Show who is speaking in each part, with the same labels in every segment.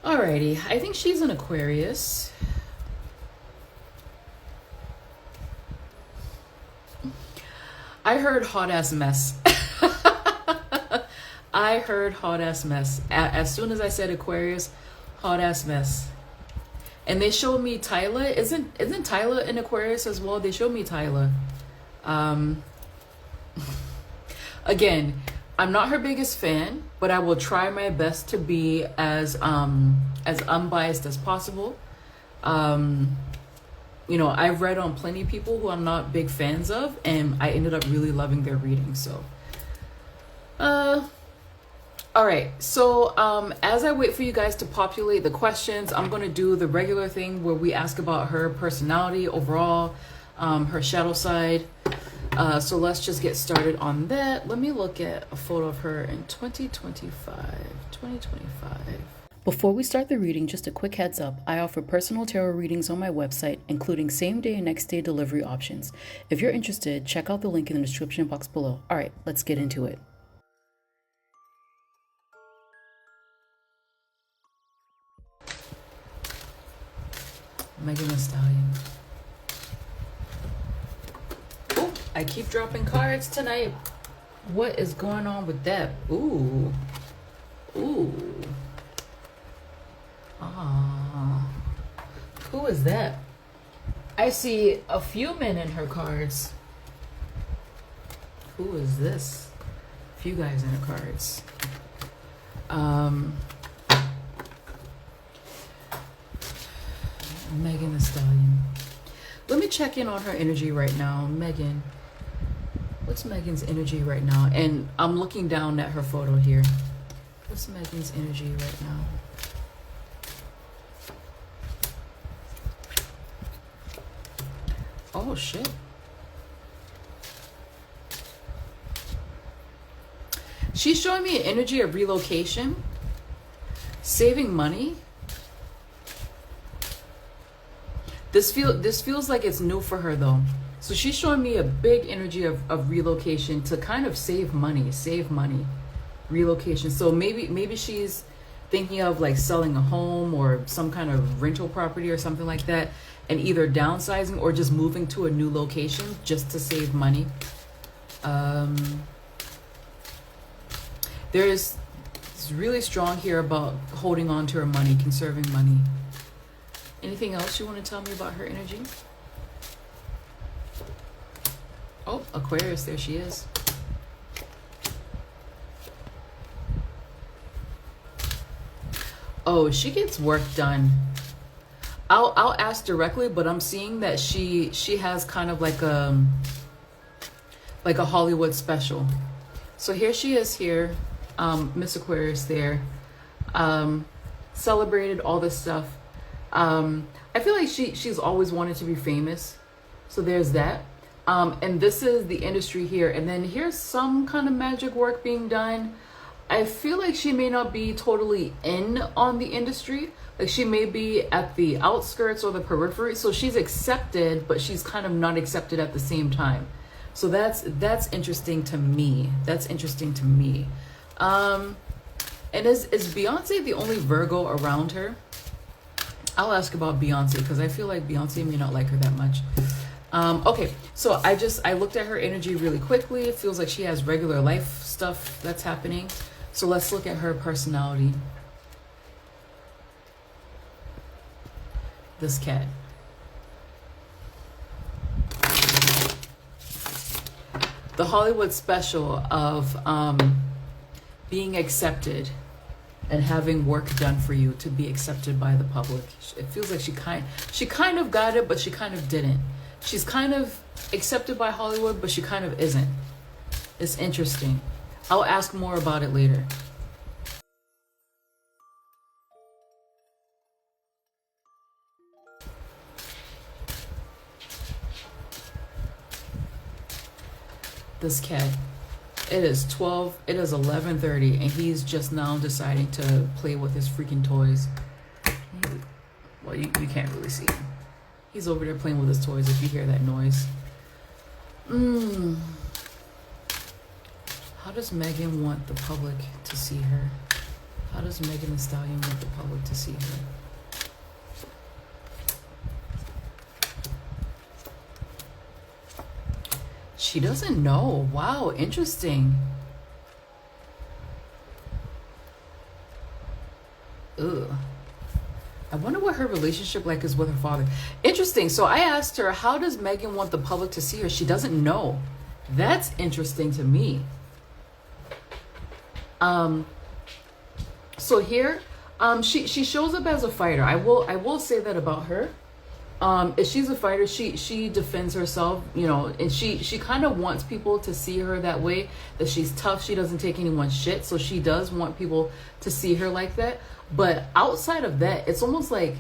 Speaker 1: Alrighty, I think she's an Aquarius. I heard hot ass mess. I heard hot ass mess. As soon as I said Aquarius, hot ass mess. And they showed me Tyler. Isn't Tyler an Aquarius as well? They showed me Tyler. Again, I'm not her biggest fan, but I will try my best to be as unbiased as possible. You know, I've read on plenty of people who I'm not big fans of, and I ended up really loving their reading. So, all right. So, as I wait for you guys to populate the questions, I'm going to do the regular thing where we ask about her personality overall, her shadow side. So let's just get started on that. Let me look at a photo of her in 2025. Before we start the reading, just a quick heads up. I offer personal tarot readings on my website, including same day and next day delivery options. If you're interested, check out the link in the description box below. All right, let's get into it. Megan Thee Stallion. Oh, I keep dropping cards tonight. What is going on with that? Ooh. Who is that? I see a few men in her cards. Who is this? A few guys in her cards. Megan Thee Stallion. Let me check in on her energy right now. Megan. What's Megan's energy right now? And I'm looking down at her photo here. What's Megan's energy right now? Oh, shit. She's showing me an energy of relocation, saving money. This feels like it's new for her though. So she's showing me a big energy of relocation to kind of save money, relocation. So maybe she's thinking of like selling a home or some kind of rental property or something like that, and either downsizing or just moving to a new location just to save money. It's really strong here about holding on to her money, conserving money. Anything else you want to tell me about her energy? Oh, Aquarius, there she is. Oh, she gets work done. I'll ask directly, but I'm seeing that she has kind of like a Hollywood special. So here she is here, Miss Aquarius there, celebrated all this stuff. I feel like she's always wanted to be famous. So there's that. And this is the industry here. And then here's some kind of magic work being done. I feel like she may not be totally in on the industry. Like she may be at the outskirts or the periphery. So she's accepted, but she's kind of not accepted at the same time. So that's interesting to me. And is Beyonce the only Virgo around her? I'll ask about Beyonce because I feel like Beyonce may not like her that much. Okay, so I looked at her energy really quickly. It feels like she has regular life stuff that's happening. So let's look at her personality. This cat. The Hollywood special of being accepted and having work done for you to be accepted by the public. It feels like she kind of got it, but she kind of didn't. She's kind of accepted by Hollywood, but she kind of isn't. It's interesting. I'll ask more about it later. This cat. It is 11:30 and he's just now deciding to play with his freaking toys. Well, you can't really see him. He's over there playing with his toys if you hear that noise. How does Megan want the public to see her? How does Megan Thee Stallion want the public to see her? She doesn't know. Wow, interesting. Ugh. I wonder what her relationship like is with her father. Interesting. So I asked her, how does Megan want the public to see her? She doesn't know. That's interesting to me. So here, she shows up as a fighter. I will say that about her. If she's a fighter, she defends herself, you know, and she kind of wants people to see her that way, that she's tough. She doesn't take anyone's shit. So she does want people to see her like that. But outside of that, it's almost like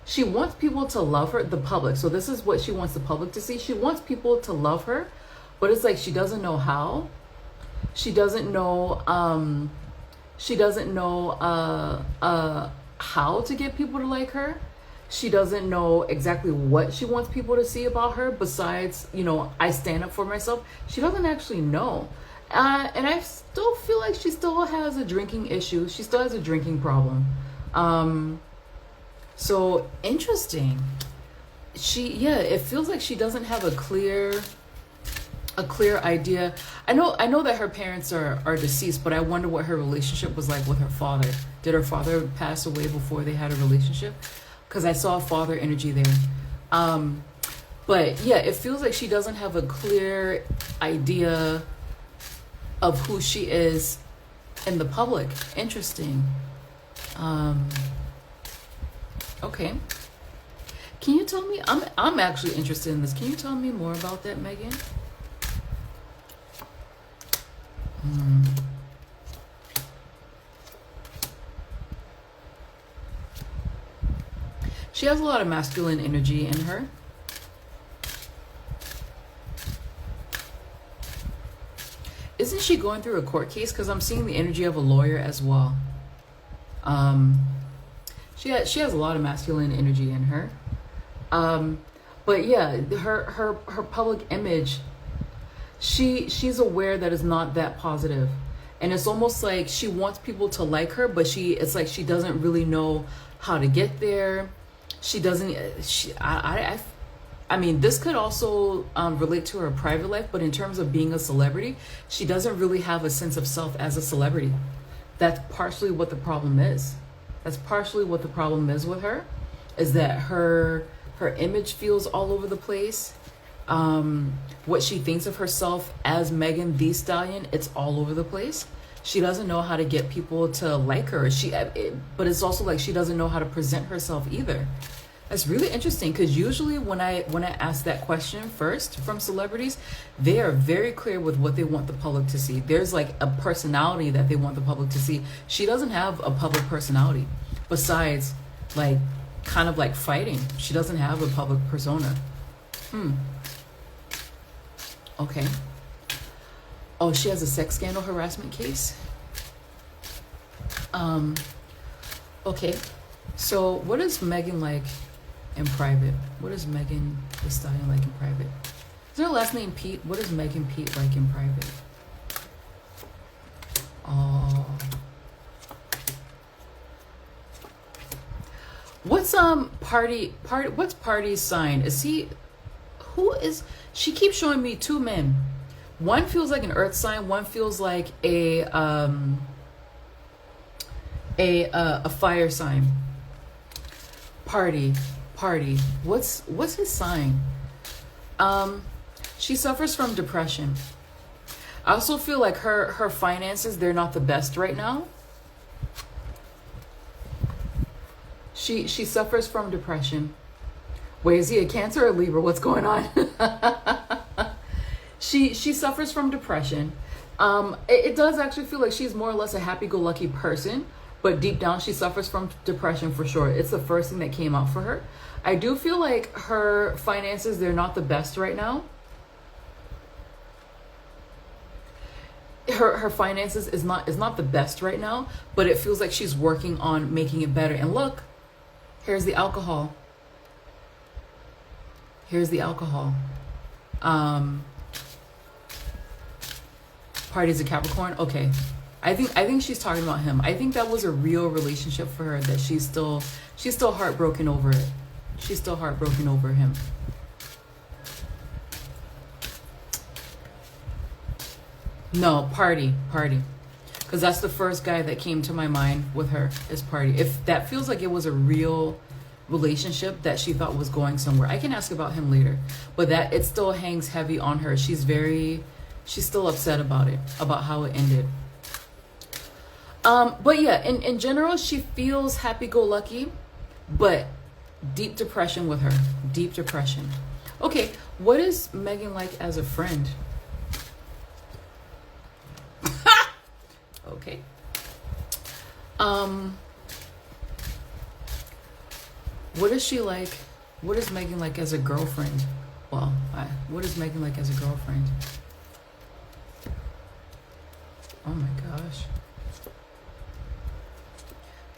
Speaker 1: she wants people to love her, the public. So this is what she wants the public to see. She wants people to love her, but it's like she doesn't know how. She doesn't know how to get people to like her. She doesn't know exactly what she wants people to see about her besides, you know, I stand up for myself. She doesn't actually know. And I still feel like she still has a drinking issue. She still has a drinking problem. So interesting. It feels like she doesn't have a clear idea. I know that her parents are deceased, but I wonder what her relationship was like with her father. Did her father pass away before they had a relationship? Because I saw father energy there. But yeah, it feels like she doesn't have a clear idea of who she is in the public. Interesting. Okay. Can you tell me? I'm actually interested in this. Can you tell me more about that, Megan? She has a lot of masculine energy in her. Isn't she going through a court case? Because I'm seeing the energy of a lawyer as well. She has a lot of masculine energy in her. But yeah, her public image, she's aware that it's not that positive. And it's almost like she wants people to like her, but it's like she doesn't really know how to get there. She doesn't, I mean, this could also relate to her private life, but in terms of being a celebrity, she doesn't really have a sense of self as a celebrity. That's partially what the problem is. That's partially what the problem is with her, is that her image feels all over the place. What she thinks of herself as Megan Thee Stallion, it's all over the place. She doesn't know how to get people to like her. But it's also like she doesn't know how to present herself either. That's really interesting, because usually when I ask that question first from celebrities, they are very clear with what they want the public to see. There's like a personality that they want the public to see. She doesn't have a public personality besides like kind of like fighting. She doesn't have a public persona. Okay. Oh, she has a sex scandal harassment case. Okay. So what is Megan like in private? What is Megan Thee Stallion like in private? Is her last name Pete? What is Megan Pete like in private? Oh. What's what's Pardi's sign? She keeps showing me two men. One feels like an earth sign, one feels like a fire sign. Pardi. What's his sign? She suffers from depression. I also feel like her finances, they're not the best right now. She suffers from depression. Wait, is he a Cancer or Libra? What's going on? She suffers from depression. It does actually feel like she's more or less a happy-go-lucky person, but deep down she suffers from depression for sure. It's the first thing that came out for her. I do feel like her finances, they're not the best right now. Her finances is not the best right now, but it feels like she's working on making it better. And look, here's the alcohol. Here's the alcohol. Pardi's a Capricorn. Okay, I think she's talking about him. I think that was a real relationship for her. That she's still heartbroken over it. She's still heartbroken over him. No, Pardi. Because that's the first guy that came to my mind with her is Pardi. If that feels like it was a real relationship that she thought was going somewhere, I can ask about him later. But that it still hangs heavy on her. She's still upset about it, about how it ended. But yeah, in general, she feels happy-go-lucky, but deep depression with her. Deep depression. Okay, what is Megan like as a friend? Okay. What is she like? What is Megan like as a girlfriend? Well, what is Megan like as a girlfriend? Oh my gosh.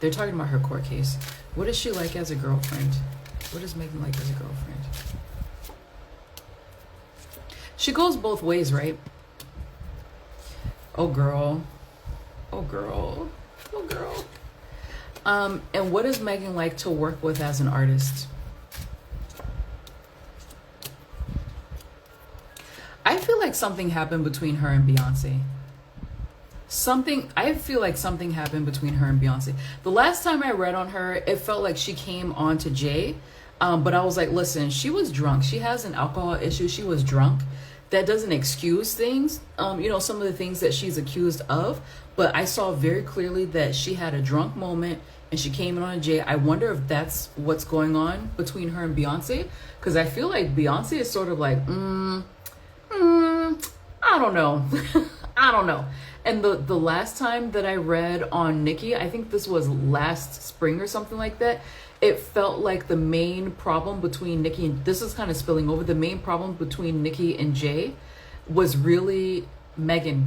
Speaker 1: They're talking about her court case. What is she like as a girlfriend? What is Megan like as a girlfriend? She goes both ways, right? Oh girl. Oh girl. Oh girl. And what is Megan like to work with as an artist? I feel like something happened between her and Beyonce. I feel like something happened between her and Beyonce. The last time I read on her, it felt like she came on to Jay. But I was like, listen, she was drunk. She has an alcohol issue. She was drunk. That doesn't excuse things, some of the things that she's accused of. But I saw very clearly that she had a drunk moment and she came in on Jay. I wonder if that's what's going on between her and Beyonce. Because I feel like Beyonce is sort of like, I don't know. I don't know. And the last time that I read on Nicki, I think this was last spring or something like that, it felt like the main problem between Nicki and, this is kind of spilling over, the main problem between Nicki and Jay was really Megan.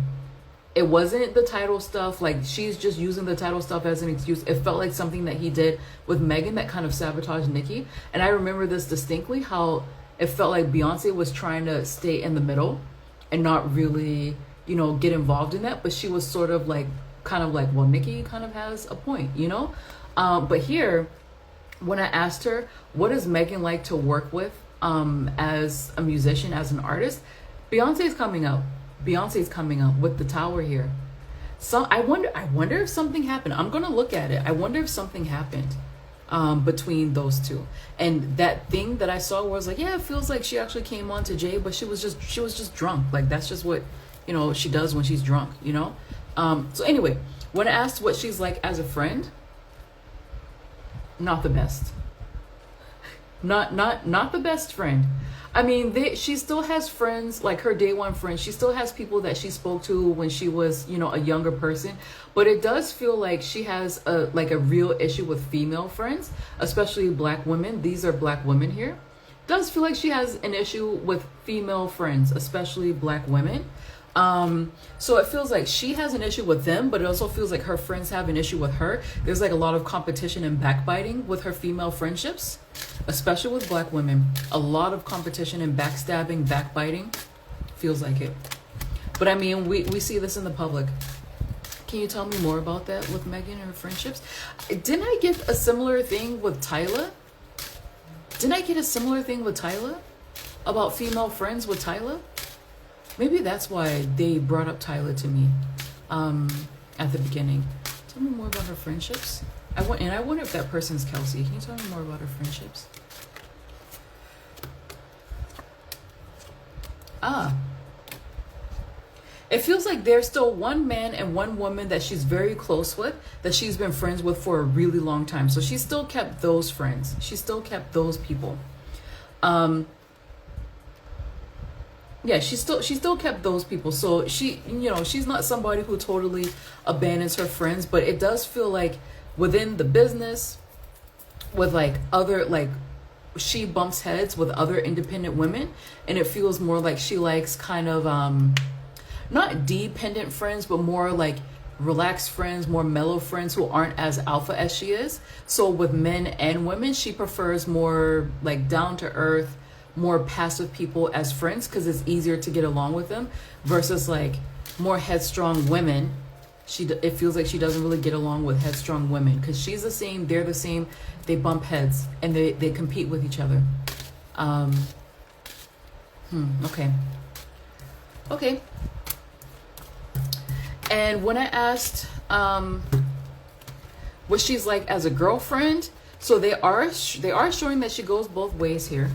Speaker 1: It wasn't the title stuff, like she's just using the title stuff as an excuse. It felt like something that he did with Megan that kind of sabotaged Nicki. And I remember this distinctly, how it felt like Beyonce was trying to stay in the middle and not really, get involved in that. But she was sort of like, well, Nicki kind of has a point, But here, when I asked her, what is Megan like to work with as a musician, as an artist? Beyonce's coming up. Beyonce's coming up with the tower here. So I wonder if something happened. I'm gonna look at it. I wonder if something happened between those two. And that thing that I saw was like, yeah, it feels like she actually came on to Jay, but she was just drunk. Like that's just what she does when she's drunk. So anyway, when I asked what she's like as a friend, not the best. Not the best friend. I mean, she still has friends, like her day one friends. She still has people that she spoke to when she was, a younger person. But it does feel like she has a real issue with female friends, especially black women. These are black women here. It does feel like she has an issue with female friends, especially black women. So it feels like she has an issue with them, but it also feels like her friends have an issue with her. There's like a lot of competition and backbiting with her female friendships, especially with black women. A lot of competition and backstabbing, backbiting. Feels like it. But I mean, we see this in the public. Can you tell me more about that with Megan and her friendships? Didn't I get a similar thing with Tyla? About female friends with Tyla? Maybe that's why they brought up Tyla to me at the beginning. Tell me more about her friendships. I wonder if that person's Kelsey. Can you tell me more about her friendships? It feels like there's still one man and one woman that she's very close with, that she's been friends with for a really long time. So she still kept those friends. She still kept those people. Yeah, she still kept those people. So she's not somebody who totally abandons her friends, but it does feel like within the business, with like other, like she bumps heads with other independent women, and it feels more like she likes kind of not dependent friends, but more like relaxed friends, more mellow friends who aren't as alpha as she is. So with men and women, she prefers more like down to earth, more passive people as friends, because it's easier to get along with them, versus like more headstrong women. It feels like she doesn't really get along with headstrong women, because she's the same, they're the same, they bump heads and they compete with each other. Okay. And when I asked what she's like as a girlfriend, so they are showing that she goes both ways here.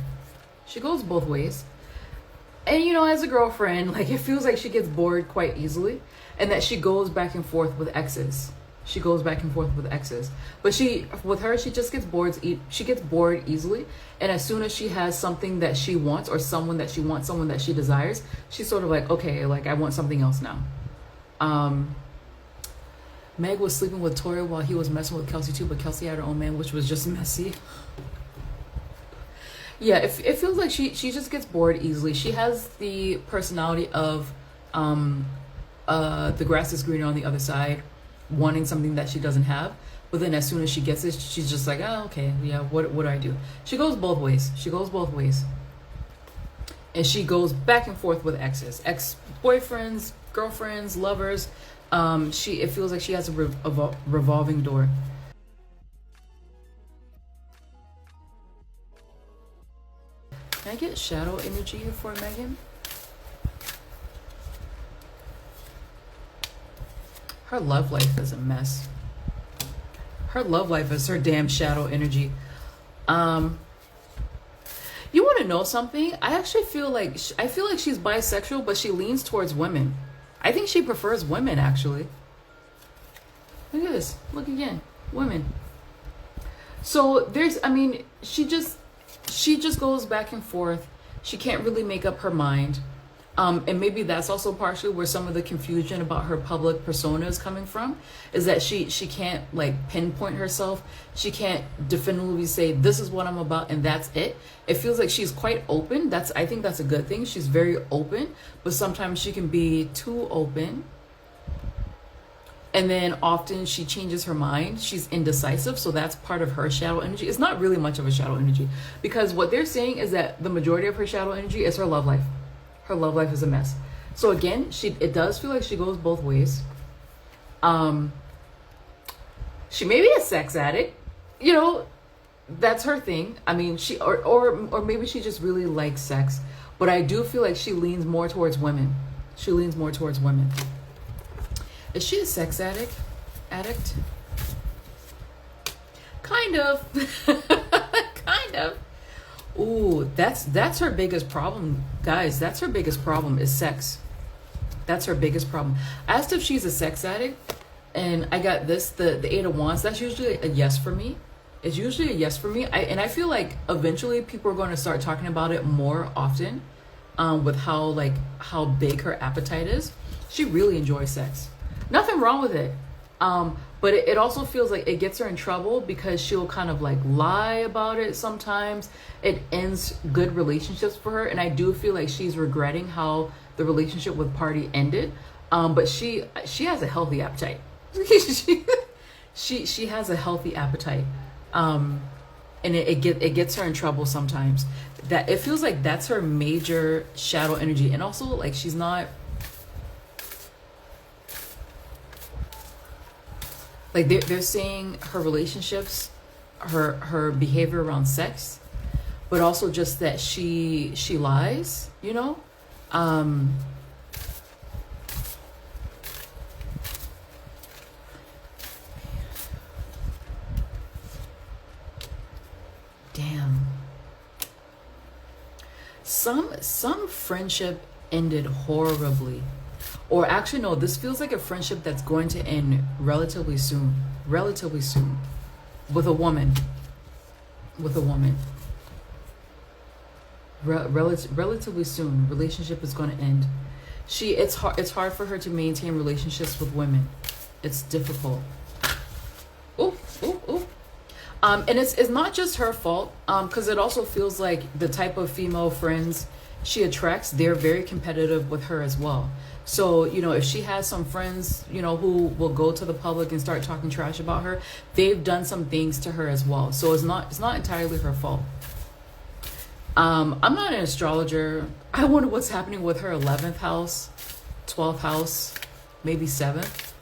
Speaker 1: She goes both ways. And you know, as a girlfriend, like, it feels like she gets bored quite easily, and that she goes back and forth with exes. She goes back and forth with exes. But with her, she just gets bored. She gets bored easily. And as soon as she has something that she wants, or someone that she wants, someone that she desires, she's sort of like, okay, like, I want something else now. Meg was sleeping with Tory while he was messing with Kelsey too, but Kelsey had her own man, which was just messy. Yeah, it feels like she just gets bored easily. She has the personality of the grass is greener on the other side, wanting something that she doesn't have. But then as soon as she gets it, she's just like, oh, okay, yeah, what do I do? She goes both ways. And she goes back and forth with exes, ex-boyfriends, girlfriends, lovers. It feels like she has a revolving door. Can I get shadow energy here for Megan? Her love life is a mess. Her love life is her damn shadow energy. You want to know something? I actually feel like she's bisexual, but she leans towards women. I think she prefers women, actually. Look at this. Look again. Women. So she just goes back and forth. She can't really make up her mind. And maybe that's also partially where some of the confusion about her public persona is coming from, is that she can't, like, pinpoint herself. She can't definitively say, this is what I'm about and that's it. It feels like she's quite open. I think that's a good thing. She's very open, but sometimes she can be too open. And then often she changes her mind. She's indecisive, so that's part of her shadow energy. It's not really much of a shadow energy, because what they're saying is that the majority of her shadow energy is her love life. Her love life is a mess. So again, it does feel like she goes both ways. She may be a sex addict. You know, that's her thing. I mean, or maybe she just really likes sex. But I do feel like she leans more towards women. She leans more towards women. Is she a sex addict? Kind of. Kind of. Ooh, that's her biggest problem, guys. That's her biggest problem, is sex. That's her biggest problem. I asked if she's a sex addict, and I got this, the Eight of Wands. That's usually a yes for me. It's usually a yes for me. I feel like eventually people are going to start talking about it more often, with how big her appetite is. She really enjoys sex. Nothing wrong with it. But it also feels like it gets her in trouble, because she'll kind of like lie about it sometimes. It ends good relationships for her, and I do feel like she's regretting how the relationship with Pardi ended. But she has a healthy appetite. she has a healthy appetite. And it gets her in trouble sometimes. That it feels like that's her major shadow energy. And also, like, she's not, like, they're saying her relationships, her behavior around sex, but also just that she lies, you know? Damn. Some friendship ended horribly. Or actually, no, this feels like a friendship that's going to end relatively soon. Relatively soon. With a woman. Relatively soon. Relationship is going to end. It's hard for her to maintain relationships with women. It's difficult. Ooh. And it's not just her fault, because it also feels like the type of female friends she attracts, they're very competitive with her as well. So, you know, if she has some friends, you know, who will go to the public and start talking trash about her, they've done some things to her as well. So it's not entirely her fault. I'm not an astrologer. I wonder what's happening with her 11th house, 12th house, maybe 7th.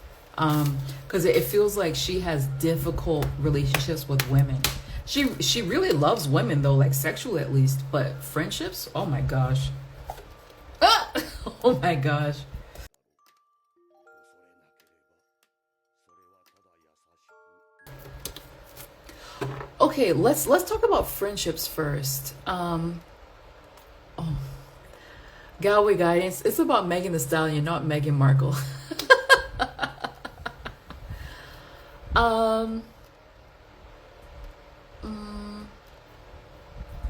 Speaker 1: Because it feels like she has difficult relationships with women. She really loves women though, like sexually at least, but friendships, oh my gosh. Ah! Oh my gosh. Okay, let's talk about friendships first. Oh, Galway guidance. It's about Megan Thee Stallion, not Meghan Markle.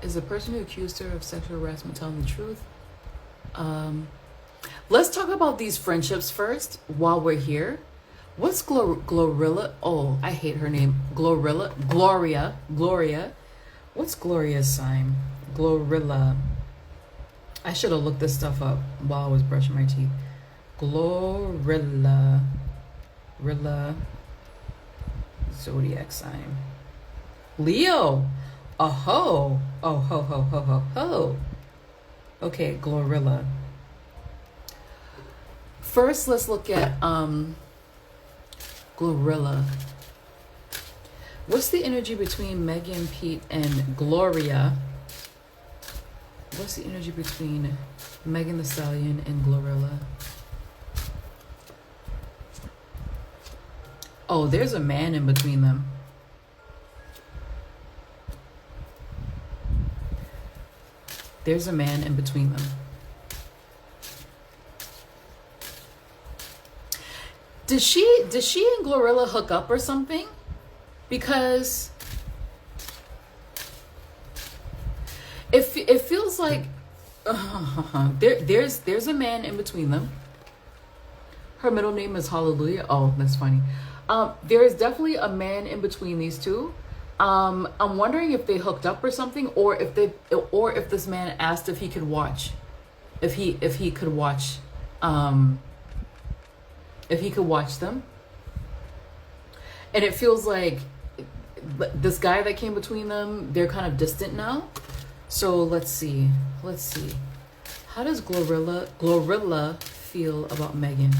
Speaker 1: Is the person who accused her of sexual harassment telling the truth? Let's talk about these friendships first while we're here. What's Glorilla? Oh, I hate her name. Gloria. What's Gloria's sign? Glorilla. I should have looked this stuff up while I was brushing my teeth. Glorilla. Zodiac sign. Leo. Oh ho. Oh ho ho ho ho ho. Okay, Glorilla. First, let's look at Glorilla. What's the energy between Megan, Pete, and Gloria? What's the energy between Megan Thee Stallion and Glorilla? Oh, there's a man in between them. There's a man in between them. Did she and Glorilla hook up or something? Because it feels like there's a man in between them. Her middle name is Hallelujah. Oh, that's funny. There is definitely a man in between these two. I'm wondering if they hooked up or something, or if this man asked if he could watch, if he could watch them. And it feels like this guy that came between them, they're kind of distant now. So let's see. How does Glorilla feel about Megan?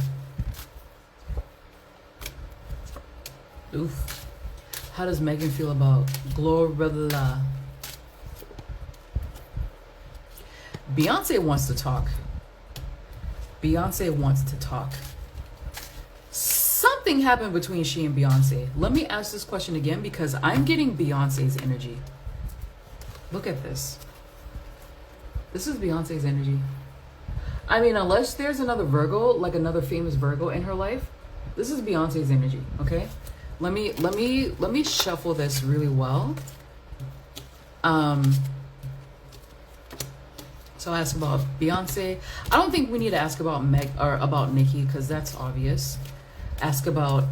Speaker 1: Oof. How does Megan feel about Glorilla? Beyonce wants to talk. Something happened between she and Beyonce. Let me ask this question again because I'm getting Beyonce's energy. Look at this. This is Beyonce's energy. I mean, unless there's another Virgo, like another famous Virgo in her life, this is Beyonce's energy, okay? Let me shuffle this really well. So I ask about Beyonce. I don't think we need to ask about about Nicki because that's obvious. Ask about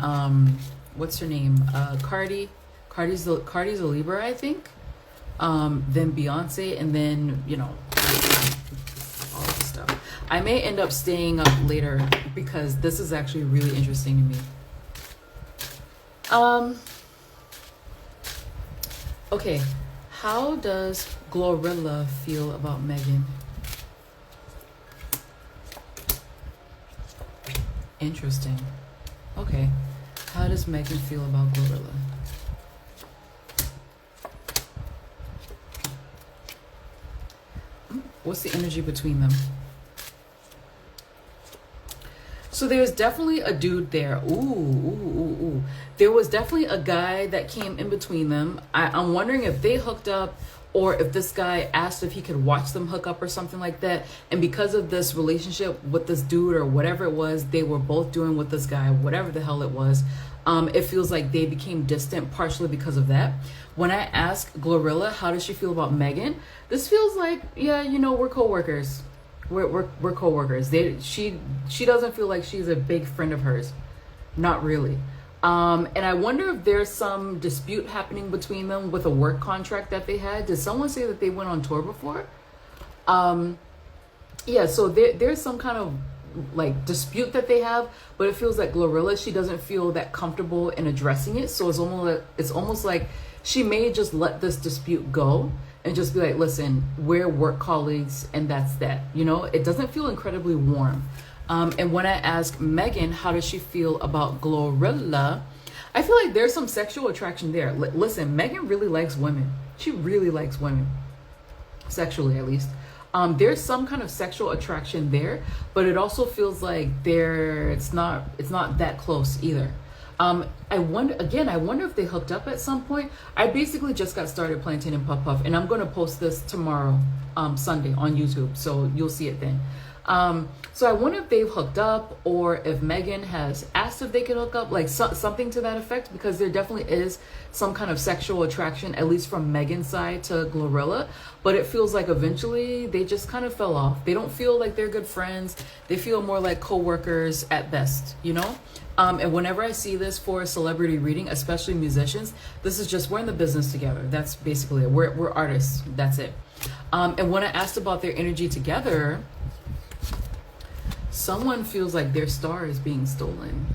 Speaker 1: what's her name? Cardi. Cardi's a Libra, I think. Then Beyonce, and then all this stuff. I may end up staying up later because this is actually really interesting to me. Okay, how does Glorilla feel about Megan? Interesting. Okay, how does Megan feel about Glorilla? What's the energy between them? So there's definitely a dude there. Ooh. There was definitely a guy that came in between them. I'm wondering if they hooked up or if this guy asked if he could watch them hook up or something like that. And because of this relationship with this dude or whatever it was, they were both doing with this guy, whatever the hell it was. It feels like they became distant partially because of that. When I ask Glorilla, how does she feel about Megan? This feels like, yeah, we're co-workers. We're co-workers. She doesn't feel like she's a big friend of hers. Not really. And I wonder if there's some dispute happening between them with a work contract that they had. Did someone say that they went on tour before? Yeah, so there's some kind of like dispute that they have, but it feels like Glorilla, she doesn't feel that comfortable in addressing it. So it's almost like she may just let this dispute go and just be like, listen, we're work colleagues and that's that. It doesn't feel incredibly warm. And when I asked Megan how does she feel about Glorilla, I feel like there's some sexual attraction there. Listen, Megan really likes women. She really likes women, sexually at least. There's some kind of sexual attraction there, but it also feels like it's not that close either. I wonder if they hooked up at some point. I basically just got started Plantain and Puff Puff, and I'm gonna post this tomorrow, Sunday on YouTube, so you'll see it then. So I wonder if they've hooked up, or if Megan has asked if they could hook up, like something to that effect, because there definitely is some kind of sexual attraction, at least from Megan's side to Glorilla. But it feels like eventually they just kind of fell off. They don't feel like they're good friends. They feel more like co-workers at best, you know? And whenever I see this for a celebrity reading, especially musicians, this is just, we're in the business together. That's basically it. We're artists. That's it. And when I asked about their energy together, someone feels like their star is being stolen.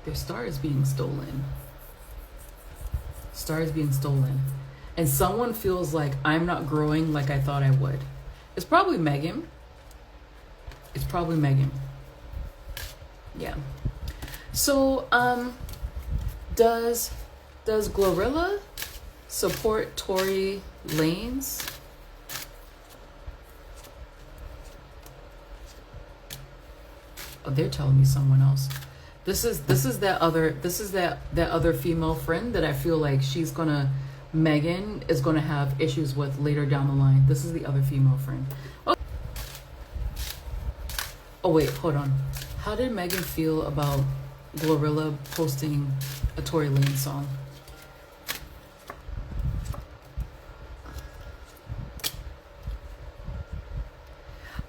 Speaker 1: Their star is being stolen. Star is being stolen. And someone feels like I'm not growing like I thought I would. It's probably Megan. It's probably Megan. Yeah. So, does Glorilla support Torey Lanez? Oh, they're telling me someone else. This is that other female friend that I feel like Megan is gonna have issues with later down the line. This is the other female friend. Oh wait, hold on. How did Megan feel about Glorilla posting a Tory Lanez song?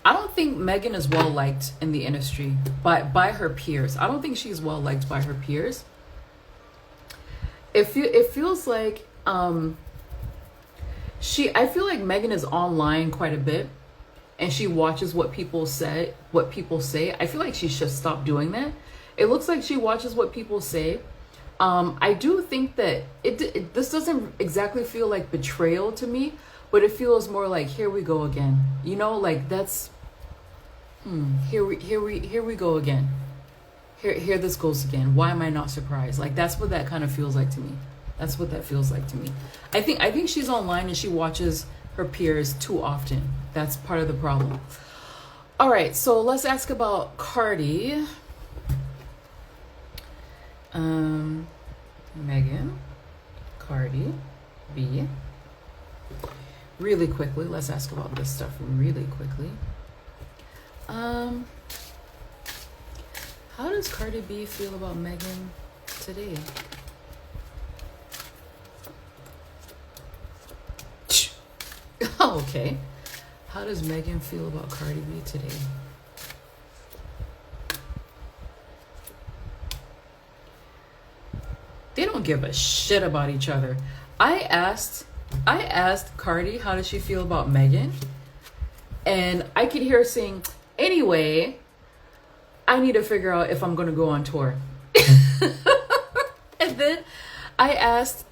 Speaker 1: I don't think Megan is well liked in the industry by her peers. I don't think she's well liked by her peers. It feels like I feel like Megan is online quite a bit, and she watches what people say. I feel like she should stop doing that. It looks like she watches what people say. I do think that this doesn't exactly feel like betrayal to me, but it feels more like, here we go again. You know, like that's here we go again. Here this goes again. Why am I not surprised? Like that's what that kind of feels like to me. That's what that feels like to me. I think she's online and she watches her peers too often. That's part of the problem. All right, so let's ask about Cardi. Megan, Cardi B. Really quickly, let's ask about this stuff really quickly. How does Cardi B feel about Megan today? Oh, okay. How does Megan feel about Cardi B today? They don't give a shit about each other. I asked Cardi how does she feel about Megan, and I could hear her saying, anyway, I need to figure out if I'm gonna go on tour. And then I asked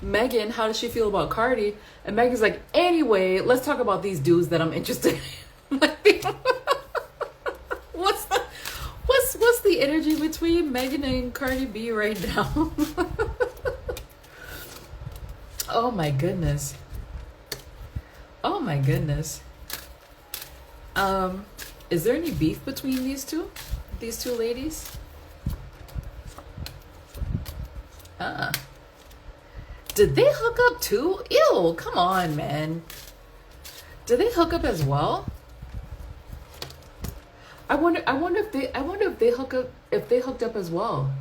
Speaker 1: Megan how does she feel about Cardi, and Megan's like, anyway, let's talk about these dudes that I'm interested in. What's the energy between Megan and Cardi B right now? Oh my goodness. Oh my goodness. Is there any beef between these two ladies? Did they hook up too? Ew, come on, man. Did they hook up as well? I wonder if they hooked up as well.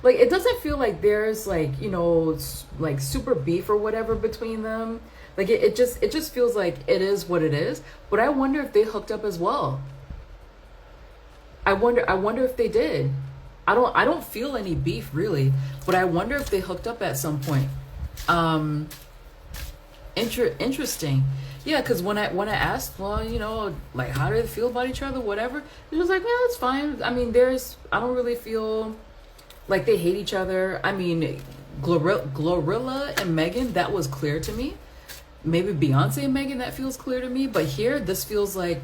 Speaker 1: Like, it doesn't feel like there's like, you know, like super beef or whatever between them. Like it just feels like it is what it is. But I wonder if they hooked up as well. I wonder if they did. I don't feel any beef really, but I wonder if they hooked up at some point. Interesting. Yeah, because when I asked, well, you know, like how do they feel about each other, whatever, it was like, well, it's fine. I mean, I don't really feel like they hate each other. I mean, Glorilla and Megan, that was clear to me. Maybe Beyonce and Megan, that feels clear to me. But here, this feels like,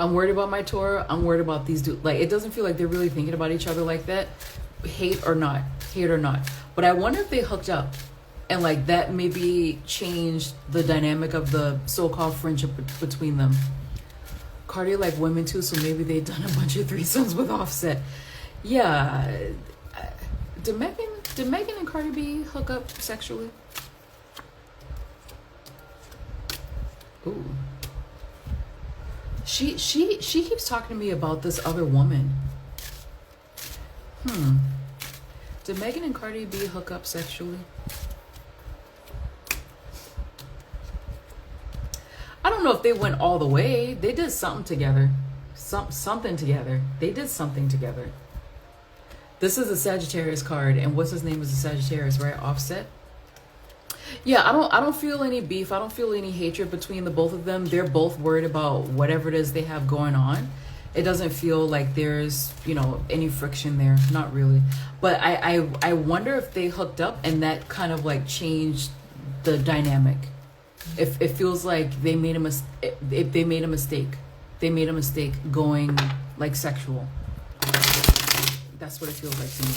Speaker 1: I'm worried about my Torah. I'm worried about these dudes. Like, it doesn't feel like they're really thinking about each other like that. Hate or not. But I wonder if they hooked up. And, like, that maybe changed the dynamic of the so-called friendship between them. Cardi like women, too, so maybe they've done a bunch of threesomes with Offset. Yeah. Did Megan and Cardi B hook up sexually? Ooh. She keeps talking to me about this other woman. Did Megan and Cardi B hook up sexually? I don't know if they went all the way. They did something together. Something together. They did something together. This is a Sagittarius card, and what's his name is a Sagittarius, right? Offset. Yeah, I don't feel any beef. I don't feel any hatred between the both of them. They're both worried about whatever it is they have going on. It doesn't feel like there's, you know, any friction there. Not really. But I wonder if they hooked up and that kind of like changed the dynamic. If it feels like they made a mistake. They made a mistake going like sexual. That's what it feels like to me.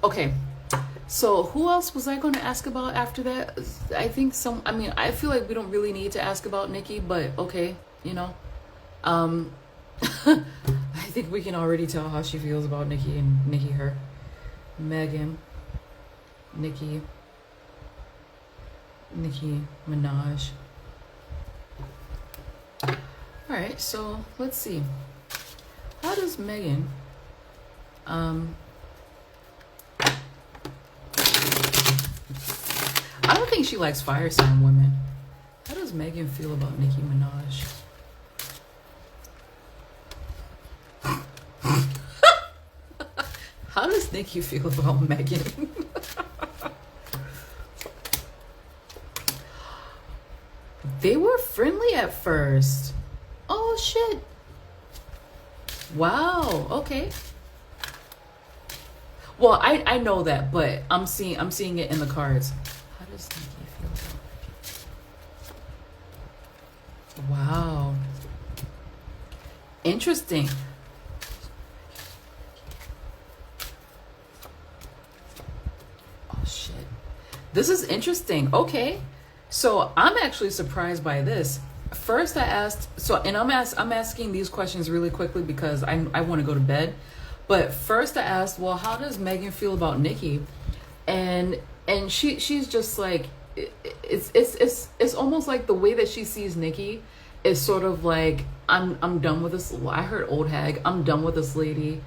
Speaker 1: Okay. So who else was I going to ask about after that? I think I feel like we don't really need to ask about Nicki, but okay, you know. I think we can already tell how she feels about Nicki and Nicki her. Megan, Nicki Minaj. All right, so let's see. How does Megan I don't think she likes fire sign women. How does Megan feel about Nicki Minaj? How does Nicki feel about Megan? They were friendly at first. Oh shit. Wow, okay. Well, I know that, but I'm seeing it in the cards. How does Nicki feel about it? Wow. Interesting. Oh shit. This is interesting. Okay. So I'm actually surprised by this. First I asked, I'm asking these questions really quickly because I want to go to bed. But first I asked, well, how does Megan feel about Nicki? And she's just like, it's almost like the way that she sees Nicki is sort of like, I'm done with this. I heard old hag. I'm done with this lady.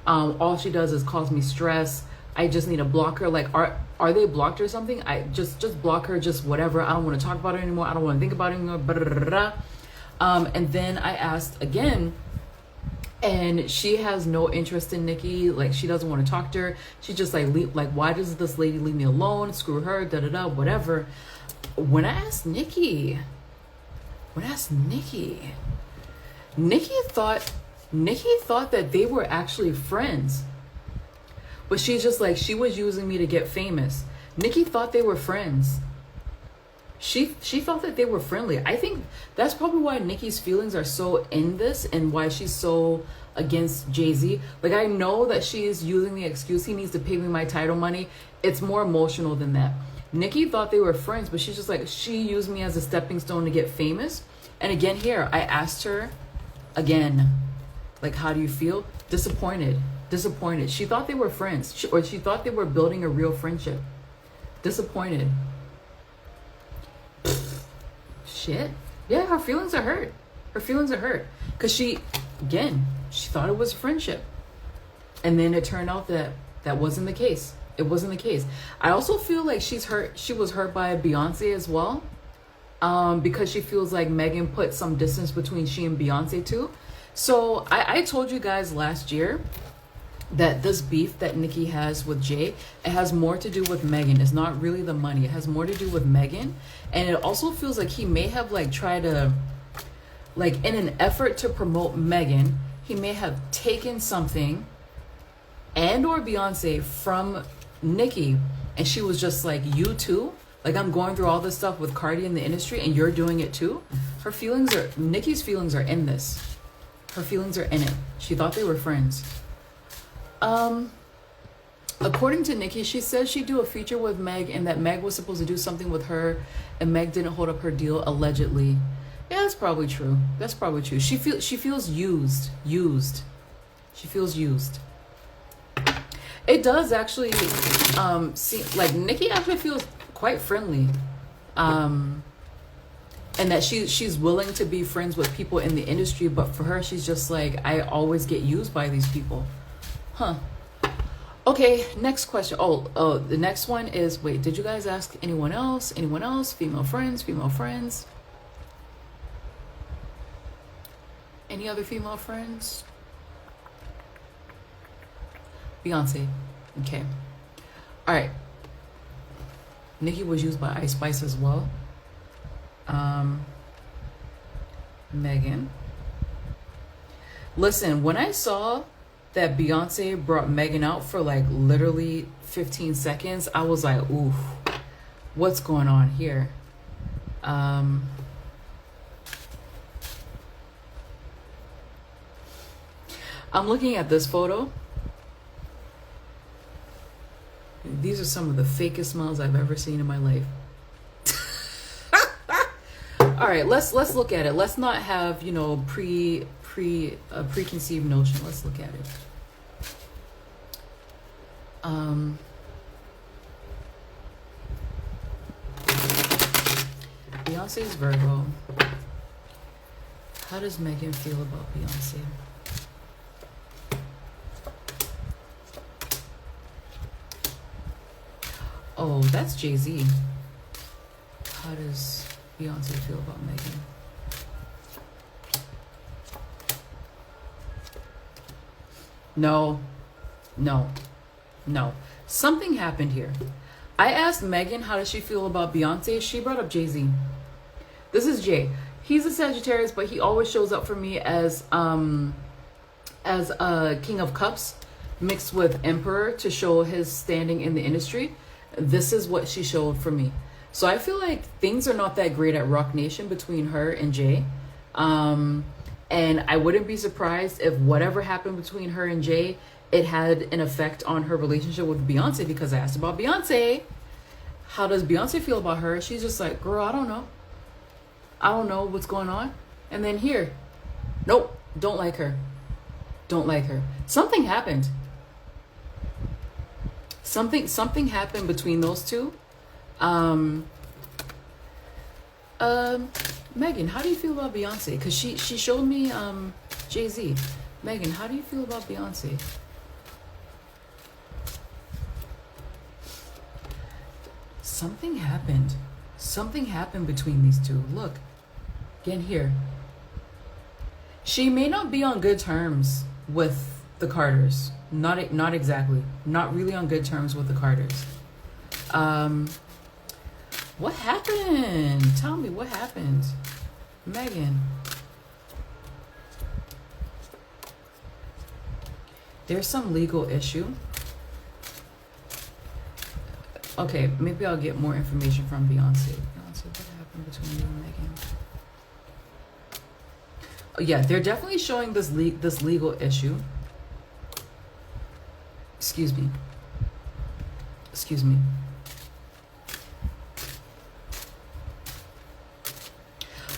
Speaker 1: All she does is cause me stress. I just need to block her. Like, are they blocked or something? I just block her, just whatever. I don't want to talk about it anymore. I don't want to think about it anymore. Blah, blah, blah, blah. And then I asked again, and she has no interest in Nicki. Like, she doesn't want to talk to her. She just like, why does this lady leave me alone? Screw her, da da da, whatever. When I asked Nicki, Nicki thought that they were actually friends. But she's just like, she was using me to get famous. Nicki thought they were friends. She thought that they were friendly. I think that's probably why Nicki's feelings are so in this and why she's so against Jay-Z. Like, I know that she's using the excuse, he needs to pay me my title money. It's more emotional than that. Nicki thought they were friends, but she's just like, she used me as a stepping stone to get famous. And again, here, I asked her again, like, how do you feel? Disappointed. She thought they were friends, she thought they were building a real friendship. Disappointed. Shit. Yeah, her feelings are hurt. Because she thought it was friendship. And then it turned out that wasn't the case. It wasn't the case. I also feel like she was hurt by Beyonce as well. Because she feels like Megan put some distance between she and Beyonce too. So I told you guys last year that this beef that Nicki has with Jay, it has more to do with Megan. It's not really the money. It has more to do with Megan. And it also feels like he may have like tried to, like, in an effort to promote Megan, he may have taken something and or Beyonce from Nicki. And she was just like, you too? Like, I'm going through all this stuff with Cardi in the industry and you're doing it too? Nicki's feelings are in this. Her feelings are in it. She thought they were friends. According to Nicki, she said she'd do a feature with Meg and that Meg was supposed to do something with her and Meg didn't hold up her deal, allegedly. Yeah, that's probably true. That's probably true. She feels used. She feels used. It does actually seem like Nicki actually feels quite friendly. And that she's willing to be friends with people in the industry, but for her she's just like, I always get used by these people. Huh. Okay, next question. Oh, the next one is, wait, did you guys ask anyone else? Anyone else? Female friends? Any other female friends? Beyonce. Okay. All right. Nicki was used by Ice Spice as well. Megan. Listen, when I saw that Beyonce brought Megan out for like literally 15 seconds, I was like, ooh, what's going on here? I'm looking at this photo. These are some of the fakest smiles I've ever seen in my life. All right, let's look at it. Let's not have, you know, preconceived notion. Let's look at it. Beyonce's Virgo. How does Megan feel about Beyonce? Oh, that's Jay-Z. How does Beyonce feel about Megan? No. Something happened here. I asked Megan how does she feel about Beyonce. She brought up Jay-Z. This is Jay. He's a Sagittarius, but he always shows up for me as a King of Cups mixed with Emperor to show his standing in the industry. This is what she showed for me. So I feel like things are not that great at Rock Nation between her and Jay. And I wouldn't be surprised if whatever happened between her and Jay, it had an effect on her relationship with Beyonce, because I asked about Beyonce. How does Beyonce feel about her? She's just like, girl, I don't know. I don't know what's going on. And then here, nope, don't like her. Something happened. Something happened between those two. Megan, how do you feel about Beyonce? Because she showed me Jay-Z. Megan, how do you feel about Beyonce? Something happened between these two. Look, again here. She may not be on good terms with the Carters. Not exactly. Not really on good terms with the Carters. What happened? Tell me what happened. Megan. There's some legal issue. Okay, maybe I'll get more information from Beyonce. Beyonce, what happened between you and Megan? Oh, yeah, they're definitely showing this legal issue. Excuse me.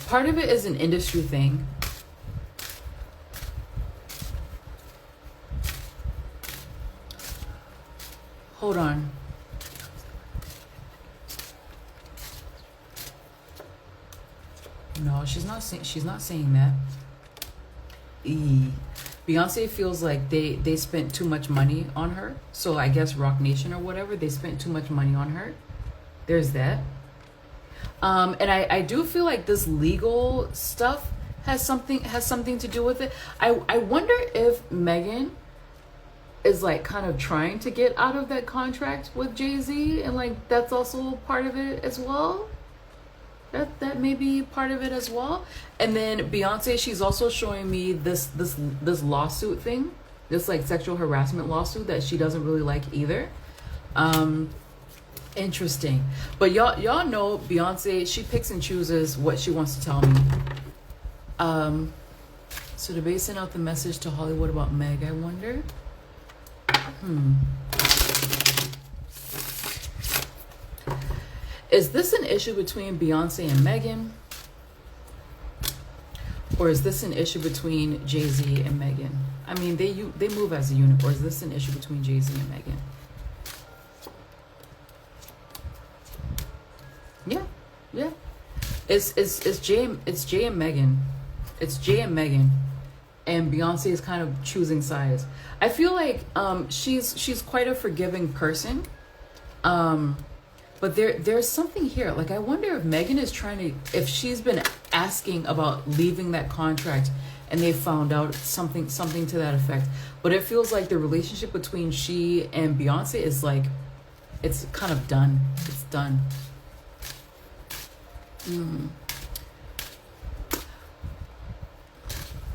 Speaker 1: Part of it is an industry thing. Hold on. No, she's not saying that. Beyonce feels like they spent too much money on her. So I guess Rock Nation or whatever, they spent too much money on her. There's that. And I do feel like this legal stuff has something to do with it. I wonder if Megan is like kind of trying to get out of that contract with Jay-Z, and like that's also part of it as well. That may be part of it as well. And then Beyonce, she's also showing me this lawsuit thing, this like sexual harassment lawsuit that she doesn't really like either. Interesting. But y'all know Beyonce, she picks and chooses what she wants to tell me. Um, so did they send out the message to Hollywood about Meg, I wonder? Is this an issue between Beyonce and Megan? Or is this an issue between Jay-Z and Megan? I mean, they move as a unit. Or is this an issue between Jay-Z and Megan? Yeah, yeah. It's Jay and Megan. It's Jay and Megan. And Beyonce is kind of choosing sides. I feel like she's quite a forgiving person. But there's something here. Like, I wonder if Megan is if she's been asking about leaving that contract and they found out something to that effect. But it feels like the relationship between she and Beyonce is like, it's kind of done. It's done.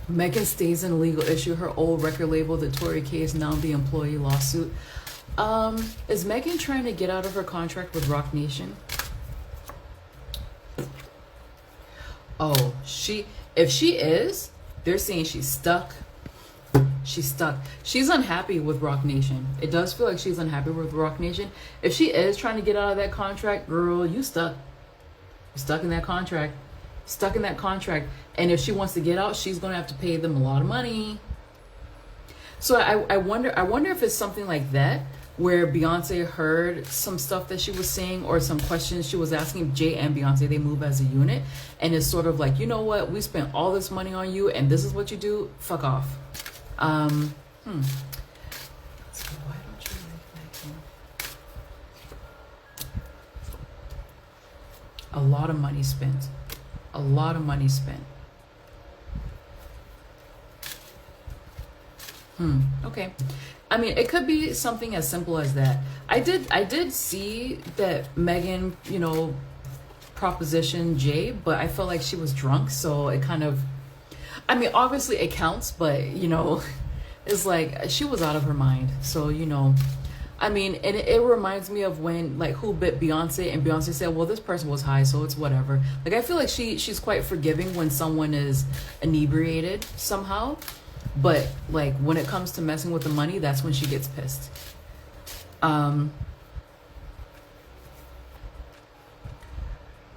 Speaker 1: Megan stays in a legal issue. Her old record label, the Tory case, now the employee lawsuit. Is Megan trying to get out of her contract with Roc Nation? Oh, if she is, they're saying she's stuck. She's stuck. She's unhappy with Roc Nation. It does feel like she's unhappy with Roc Nation. If she is trying to get out of that contract, girl, you stuck. You're stuck in that contract. Stuck in that contract. And if she wants to get out, she's gonna have to pay them a lot of money. So I wonder if it's something like that, where Beyonce heard some stuff that she was saying or some questions she was asking. Jay and Beyonce, they move as a unit, and it's sort of like, you know what, we spent all this money on you and this is what you do, fuck off. So why don't you like Megan? A lot of money spent. A lot of money spent. Okay. I mean, it could be something as simple as that. I did see that Megan, propositioned Jay, but I felt like she was drunk, so it kind of, I mean, obviously it counts, but it's like she was out of her mind. So, I mean, and it reminds me of when, like, Who Bit Beyonce, and Beyonce said, well, this person was high, so it's whatever. Like, I feel like she's quite forgiving when someone is inebriated somehow. But, like, when it comes to messing with the money, that's when she gets pissed.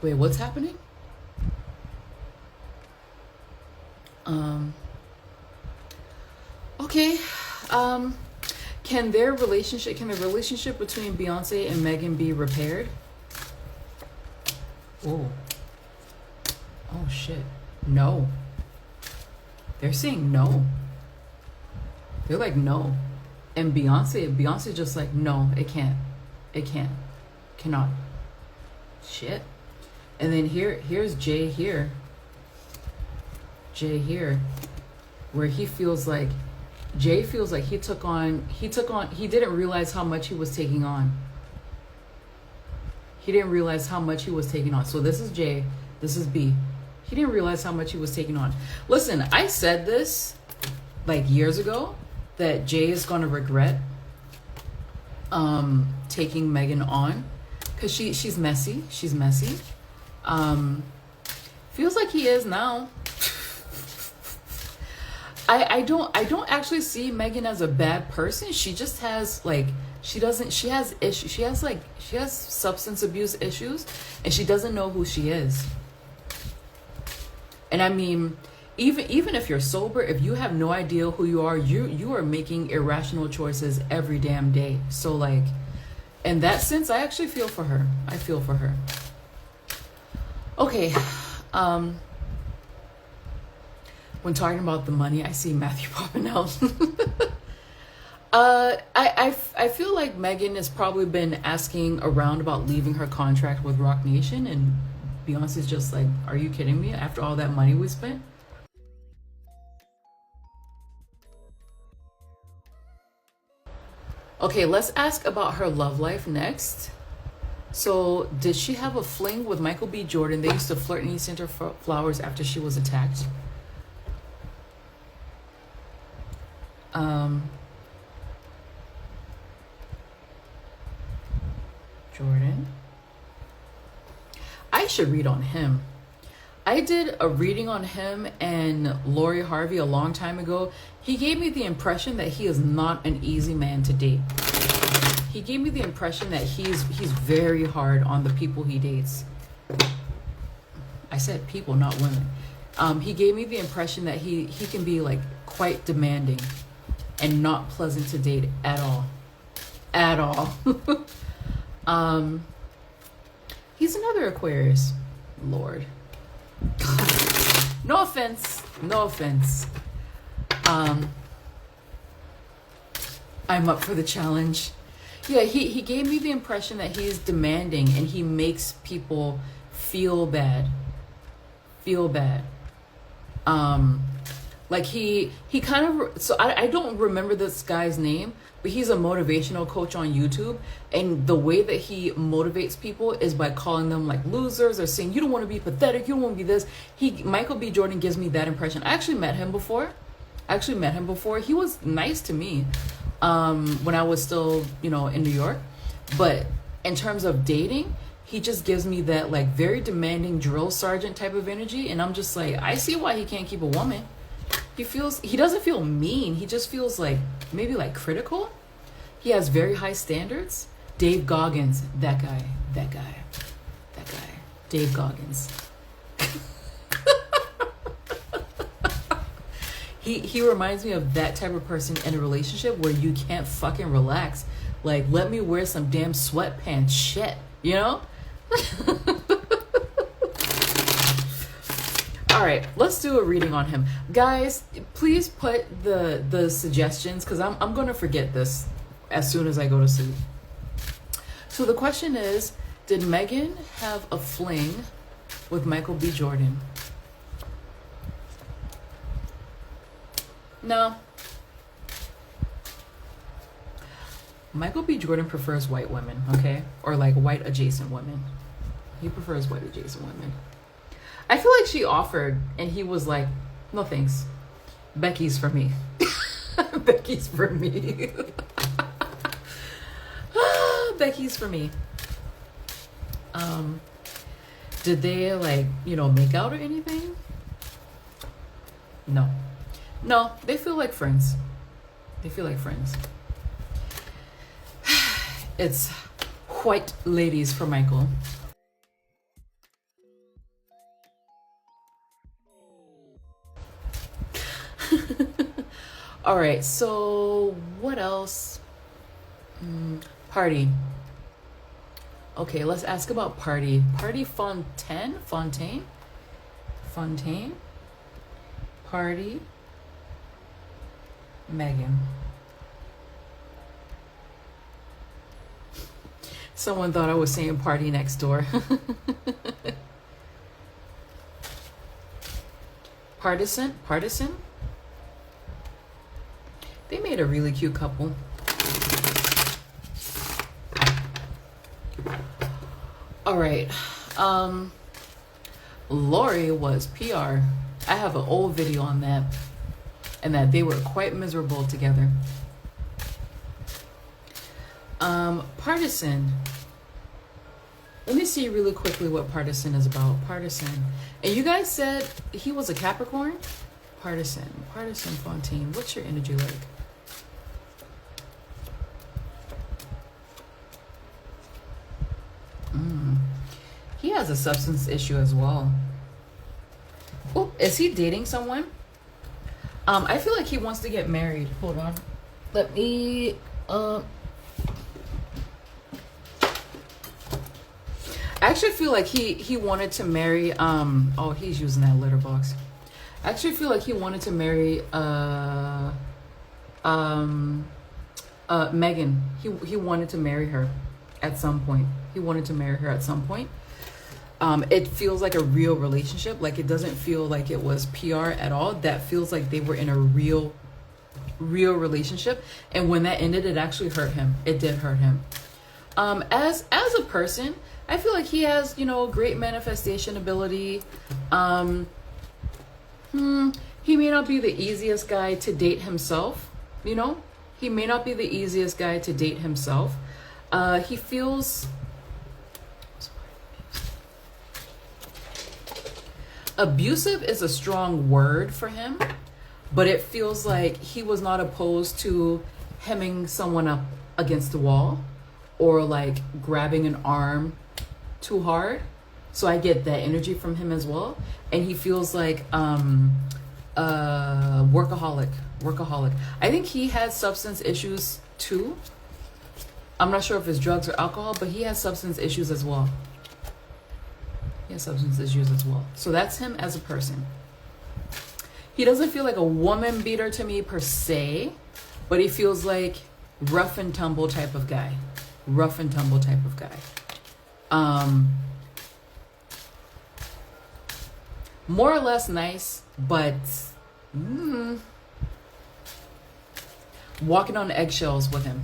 Speaker 1: Wait, what's happening? Okay. Can the relationship between Beyonce and Megan be repaired? Oh shit. No. They're saying no. They're like, no. And Beyonce just like, no, it can't. Cannot. Shit. And then here's Jay here. Where Jay feels like he didn't realize how much he was taking on. So this is Jay, this is B. He didn't realize how much he was taking on. Listen, I said this like years ago, that Jay is going to regret taking Megan on, because she's messy. Feels like he is now. I don't actually see Megan as a bad person. She just has she has issues. She has substance abuse issues, and she doesn't know who she is. And I mean, even if you're sober, if you have no idea who you are, you are making irrational choices every damn day. So, like, in that sense, I actually feel for her. Okay. When talking about the money, I see Matthew popping out. I feel like Megan has probably been asking around about leaving her contract with Roc Nation, and Beyonce's just like, are you kidding me? After all that money we spent? Okay, let's ask about her love life next. So, did she have a fling with Michael B. Jordan? They used to flirt and he sent her flowers after she was attacked. Jordan. I should read on him. I did a reading on him and Lori Harvey a long time ago. He gave me the impression that he is not an easy man to date. He gave me the impression that he's very hard on the people he dates. I said people, not women. He gave me the impression that he can be like quite demanding and not pleasant to date at all. At all. He's another Aquarius. Lord. No offense. No offense. I'm up for the challenge. Yeah, he gave me the impression that he's demanding and he makes people feel bad. Feel bad. Like he kind of, so I don't remember this guy's name, but he's a motivational coach on YouTube, and the way that he motivates people is by calling them like losers or saying you don't want to be pathetic, you don't want to be this. Michael B. Jordan gives me that impression. I actually met him before. He was nice to me when I was still, in New York, but in terms of dating, he just gives me that like very demanding drill sergeant type of energy, and I'm just like, I see why he can't keep a woman. He doesn't feel mean. He just feels like maybe like critical. He has very high standards. Dave Goggins, that guy. Dave Goggins. He reminds me of that type of person in a relationship where you can't fucking relax. Like, let me wear some damn sweatpants shit, All right, let's do a reading on him. Guys, please put the suggestions, because I'm going to forget this as soon as I go to sleep. So the question is, did Megan have a fling with Michael B. Jordan? No. Michael B. Jordan prefers white women, okay? Or like white adjacent women. He prefers white adjacent women. I feel like she offered and he was like, no thanks. Becky's for me. Becky's for me. Becky's for me. Did they like, make out or anything? No. No, they feel like friends. It's white ladies for Michael. All right, so what else? Pardi. Okay, let's ask about Pardi. Pardi Fontaine. Pardi. Megan. Someone thought I was saying party next door. Pardison. They made a really cute couple. All right. Lori was PR. I have an old video on that, and that they were quite miserable together. Pardison. Let me see really quickly what Pardison is about. Pardison. And you guys said he was a Capricorn? Pardison Fontaine. What's your energy like? He has a substance issue as well. Oh, is he dating someone? I feel like he wants to get married. Hold on. Let me I actually feel like he wanted to marry oh, he's using that litter box. I actually feel like he wanted to marry Megan. He wanted to marry her at some point. It feels like a real relationship. Like, it doesn't feel like it was PR at all. That feels like they were in a real relationship. And when that ended, it actually hurt him. It did hurt him. As a person, I feel like he has, great manifestation ability. He may not be the easiest guy to date himself. He may not be the easiest guy to date himself. He feels Abusive is a strong word for him, but it feels like he was not opposed to hemming someone up against the wall or like grabbing an arm too hard. So I get that energy from him as well. And he feels like workaholic. I think he has substance issues too. I'm not sure if it's drugs or alcohol, but he has substance issues as well. So that's him as a person. He doesn't feel like a woman beater to me per se, but he feels like rough and tumble type of guy. More or less nice, but walking on eggshells with him.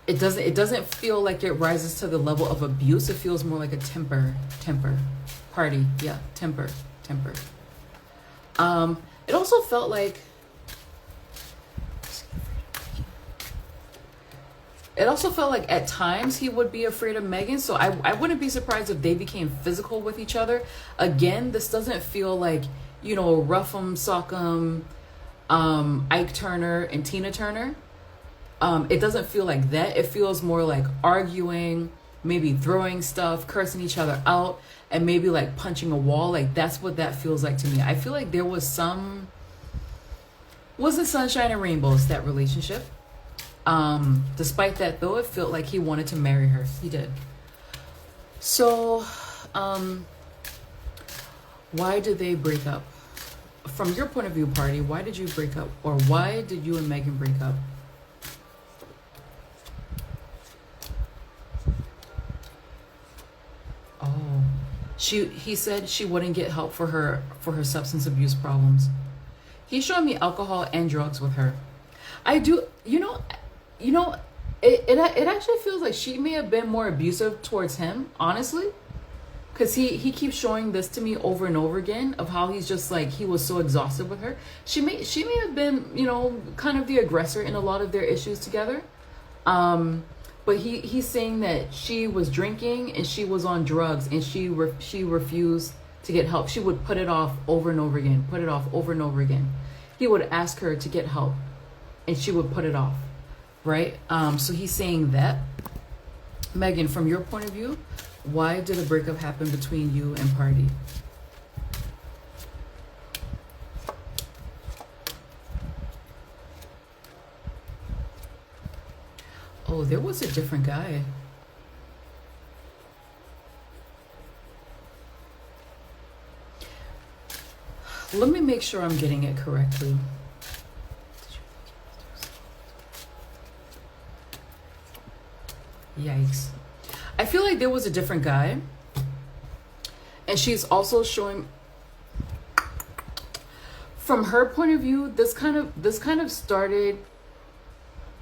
Speaker 1: It doesn't feel like it rises to the level of abuse. It feels more like a temper. Pardi, yeah, temper. It also felt like at times he would be afraid of Megan. So I wouldn't be surprised if they became physical with each other. Again, this doesn't feel like, you know, rough 'em, sock 'em, Ike Turner and Tina Turner. It doesn't feel like that. It feels more like arguing, maybe throwing stuff, cursing each other out, and maybe like punching a wall. Like that's what that feels like to me. I feel like there was wasn't sunshine and rainbows, that relationship. Despite that though, it felt like he wanted to marry her. He did. So, why did they break up? From your point of view, Pardi, why did you break up? Or why did you and Megan break up? Oh, he said she wouldn't get help for her substance abuse problems. He showed me alcohol and drugs with her. I do, it actually feels like she may have been more abusive towards him, honestly. Because he keeps showing this to me over and over again of how he's just like, he was so exhausted with her. She may have been, kind of the aggressor in a lot of their issues together. But he's saying that she was drinking and she was on drugs and she refused to get help. She would put it off over and over again. He would ask her to get help and she would put it off, right? So he's saying that. Megan, from your point of view, why did a breakup happen between you and Pardi? Oh, there was a different guy. Let me make sure I'm getting it correctly. Yikes. I feel like there was a different guy. And she's also showing, from her point of view, this kind of started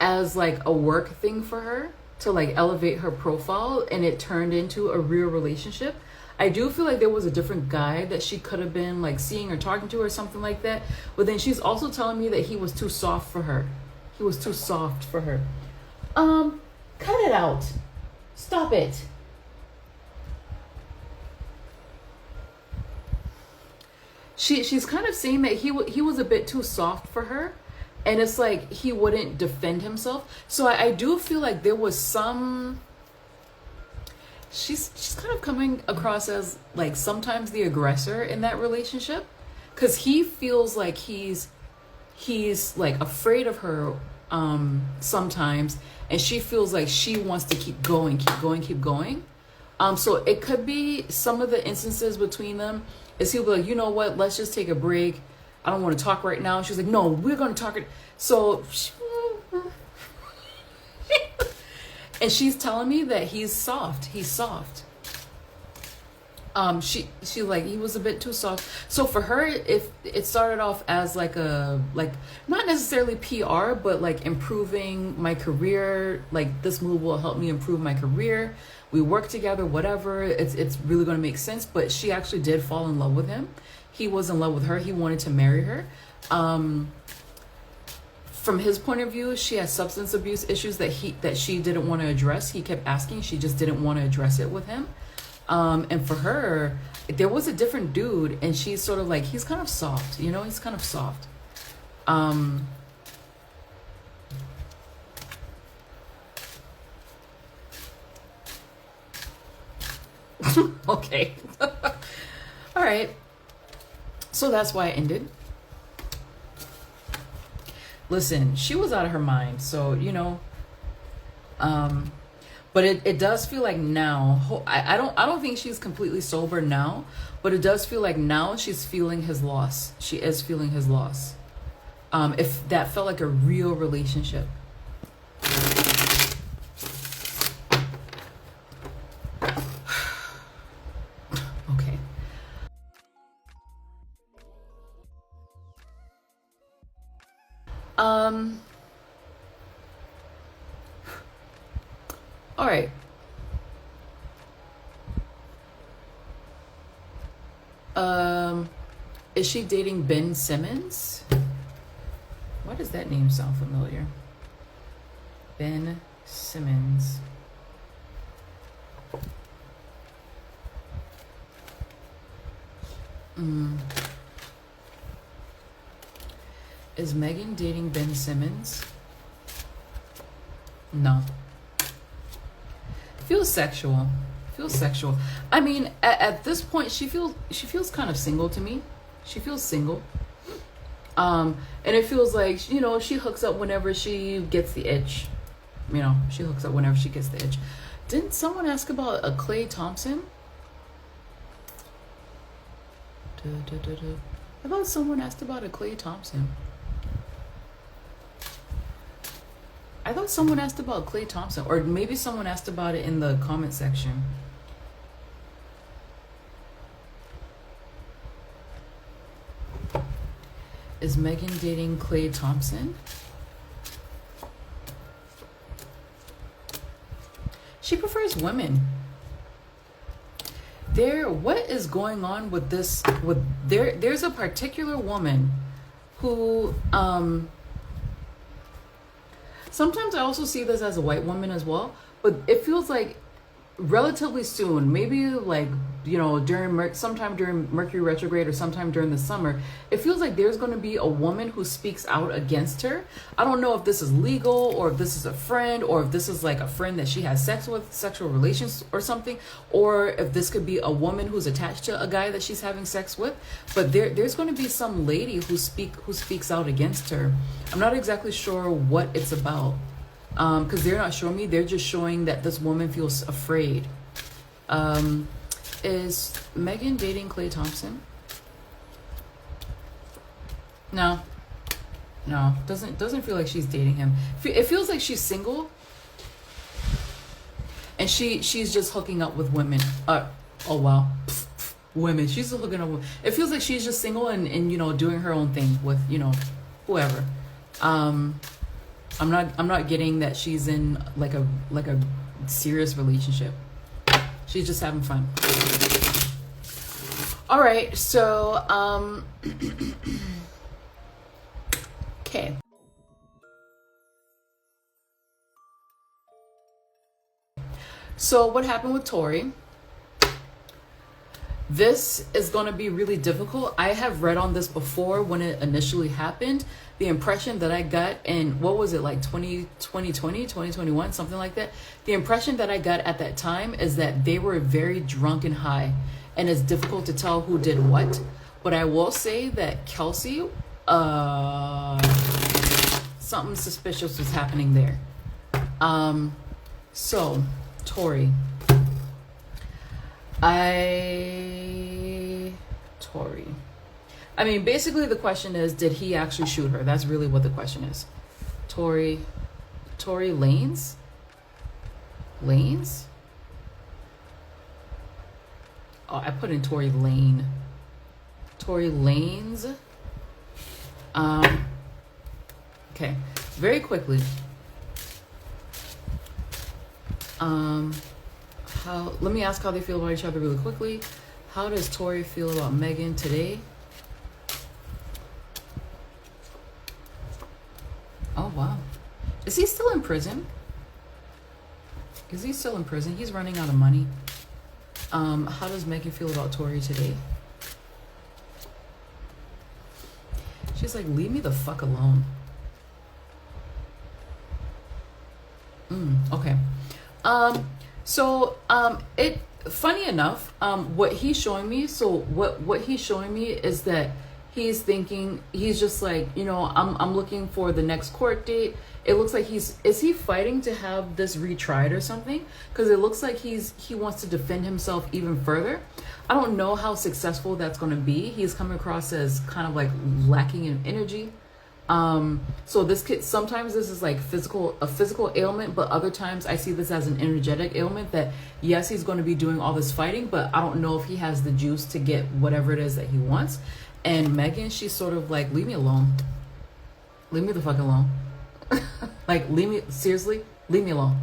Speaker 1: as like a work thing for her to like elevate her profile, and it turned into a real relationship. I do feel like there was a different guy that she could have been like seeing or talking to or something like that. But then she's also telling me that he was too soft for her. Cut it out. Stop it. She's kind of saying that he was a bit too soft for her. And it's like he wouldn't defend himself. So I do feel like there was some... She's kind of coming across as like sometimes the aggressor in that relationship. Because he feels like he's like afraid of her sometimes. And she feels like she wants to keep going. So it could be some of the instances between them is he'll be like, you know what, let's just take a break. I don't want to talk right now. She's like, no, we're going to talk. So, and she's telling me that he's soft. She like, he was a bit too soft. So for her, if it started off as like not necessarily PR, but like improving my career, like this move will help me improve my career. We work together, whatever. It's really going to make sense. But she actually did fall in love with him. He was in love with her. He wanted to marry her. from his point of view, she has substance abuse issues that she didn't want to address. He kept asking, she just didn't want to address it with him. And for her, there was a different dude, and she's sort of like, he's kind of soft, you know, he's kind of soft. Okay. All right. So that's why it ended. Listen, she was out of her mind, so you know. But it does feel like now. I don't think she's completely sober now, but it does feel like now she's feeling his loss. She is feeling his loss. If that felt like a real relationship. Okay. All right. Is she dating Ben Simmons? Why does that name sound familiar? Ben Simmons. Is Megan dating Ben Simmons? No. Feels sexual. Feels sexual. I mean, at this point, she feels kind of single to me. She feels single. And it feels like, you know, she hooks up whenever she gets the itch. You know, she hooks up whenever she gets the itch. Didn't someone ask about a Clay Thompson? I thought someone asked about a Clay Thompson. I thought someone asked about Clay Thompson, or maybe someone asked about it in the comment section. Is Megan dating Clay Thompson? She prefers women. What is going on with this? There's a particular woman who sometimes I also see this as a white woman as well, but it feels like relatively soon, maybe like, you know, sometime during Mercury retrograde or sometime during the summer, it feels like there's going to be a woman who speaks out against her. I don't know if this is legal, or if this is a friend, or if this is like a friend that she has sex with, sexual relations or something, or if this could be a woman who's attached to a guy that she's having sex with. But there's going to be some lady who speaks out against her. I'm not exactly sure what it's about. Because they're not showing me, they're just showing that this woman feels afraid. Is Megan dating Clay Thompson? No, doesn't feel like she's dating him. It feels like she's single, and she's just hooking up with women. Oh wow, women. She's just hooking up with. It feels like she's just single and you know, doing her own thing with, you know, whoever. I'm not getting that she's in like a serious relationship. She's just having fun. All right, so okay. So what happened with Tory? This is going to be really difficult. I have read on this before when it initially happened. The impression that I got in, what was it, like 2020, 2021, something like that. The impression that I got at that time is that they were very drunk and high, and it's difficult to tell who did what. But I will say that Kelsey, something suspicious was happening there. So Tory. Tory. I mean, basically the question is, did he actually shoot her? That's really what the question is. Tory Lanez? Lanez? Oh, I put in Tory Lane. Tory Lanez. Okay, very quickly. Let me ask how they feel about each other really quickly. How does Tory feel about Megan today? Oh wow. Is he still in prison? Is he still in prison? He's running out of money. How does Megan feel about Tory today? She's like, leave me the fuck alone. Okay. It funny enough, what he's showing me, what he's showing me is that he's thinking, he's just like, you know, I'm looking for the next court date. It looks like is he fighting to have this retried or something? Because it looks like he wants to defend himself even further. I don't know how successful that's going to be. He's come across as kind of like lacking in energy. So this kid, sometimes this is like a physical ailment, but other times I see this as an energetic ailment that yes, he's going to be doing all this fighting, but I don't know if he has the juice to get whatever it is that he wants. And Megan, she's sort of like, leave me alone. Leave me the fuck alone. Like, seriously, leave me alone.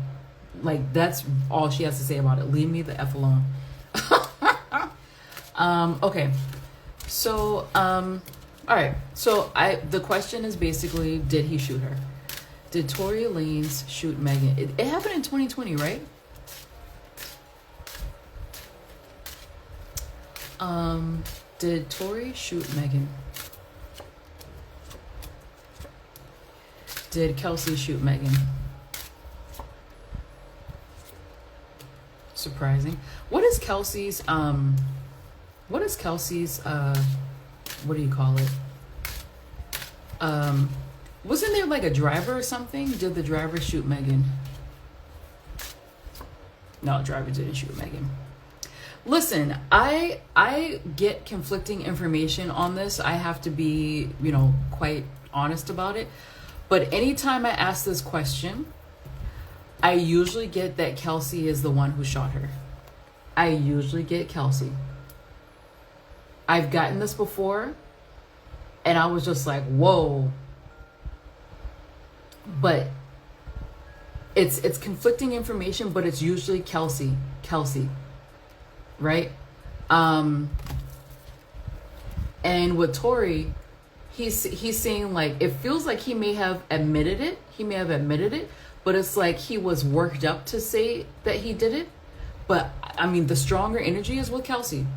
Speaker 1: Like, that's all she has to say about it. Leave me the F alone. Okay. So, all right. So the question is basically, did he shoot her? Did Torey Lanez shoot Megan? It happened in 2020, right? Did Tory shoot Megan? Did Kelsey shoot Megan? Surprising. What is Kelsey's what do you call it? Wasn't there like a driver or something? Did the driver shoot Megan? No, driver didn't shoot Megan. Listen, I get conflicting information on this. I have to be, you know, quite honest about it. But anytime I ask this question, I usually get that Kelsey is the one who shot her. I usually get Kelsey. I've gotten this before, and I was just like, whoa. But it's conflicting information, but it's usually Kelsey. Right? And with Tory, he's saying like, it feels like he may have admitted it, but it's like he was worked up to say that he did it. But I mean, the stronger energy is with Kelsey.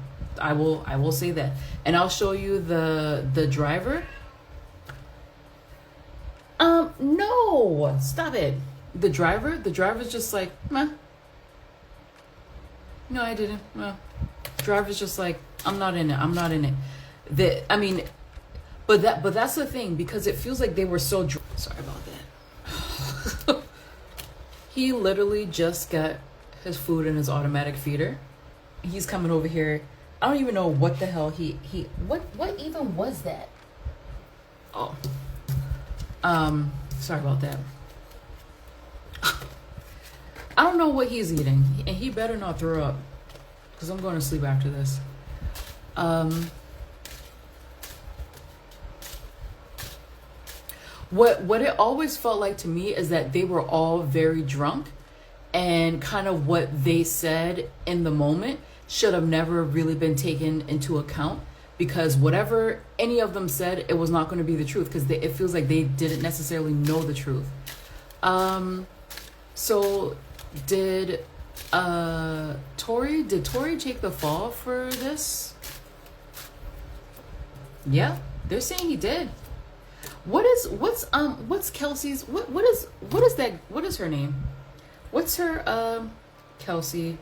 Speaker 1: I will say that. And I'll show you the driver. No, stop it. The driver's just like, meh. No, I didn't. No. Driver's just like, I'm not in it. But that's the thing, because it feels like they were so sorry about that. He literally just got his food in his automatic feeder. He's coming over here. I don't even know what the hell what even was that? Oh. Sorry about that. I don't know what he's eating, and he better not throw up, because I'm going to sleep after this. What it always felt like to me is that they were all very drunk, and kind of what they said in the moment should have never really been taken into account, because whatever any of them said, it was not going to be the truth, because it feels like they didn't necessarily know the truth. So did Tory take the fall for this? Yeah, they're saying he did. What's Kelsey's what is her name? What's her Kelsey,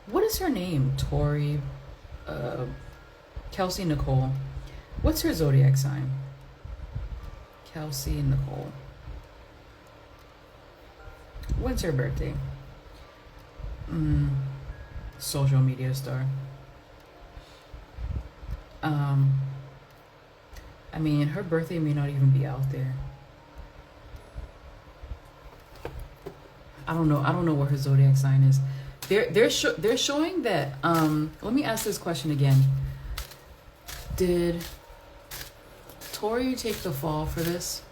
Speaker 1: what is her name? Tory, Kelsey Nicole. What's her zodiac sign? Kelsey Nicole. When's her birthday? Social media star. I mean, her birthday may not even be out there. I don't know what her zodiac sign is. They're showing that. Let me ask this question again. Did Tory take the fall for this?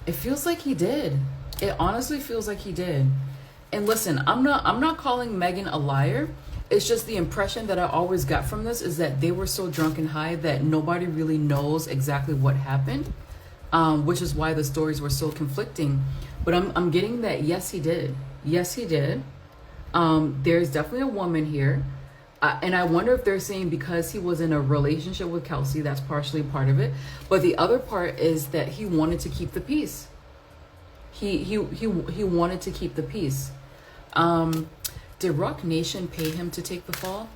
Speaker 1: It feels like he did. It honestly feels like he did. And listen, I'm not calling Megan a liar. It's just the impression that I always got from this is that they were so drunk and high that nobody really knows exactly what happened, which is why the stories were so conflicting. But I'm getting that yes, he did. Yes, he did. There's definitely a woman here. And I wonder if they're saying because he was in a relationship with Kelsey, that's partially part of it. But the other part is that he wanted to keep the peace. He wanted to keep the peace. Did Rock Nation pay him to take the fall?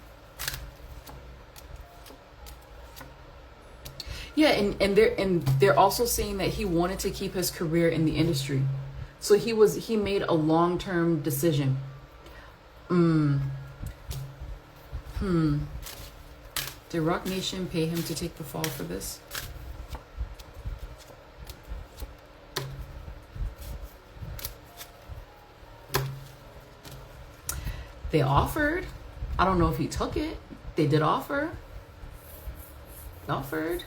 Speaker 1: Yeah, and they're also saying that he wanted to keep his career in the industry. So he made a long-term decision. Did Rock Nation pay him to take the fall for this? They offered. I don't know if he took it. They did offer. Offered.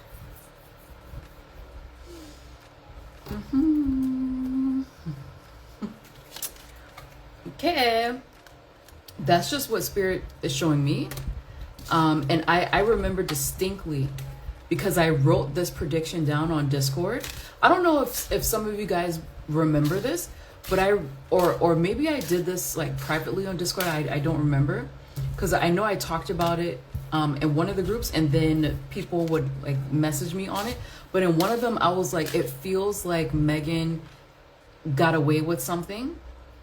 Speaker 1: Okay. That's just what Spirit is showing me. And I remember distinctly because I wrote this prediction down on Discord. I don't know if some of you guys remember this, but or maybe I did this like privately on Discord. I don't remember because I know I talked about it in one of the groups, and then people would like message me on it. But in one of them, I was like, it feels like Megan got away with something,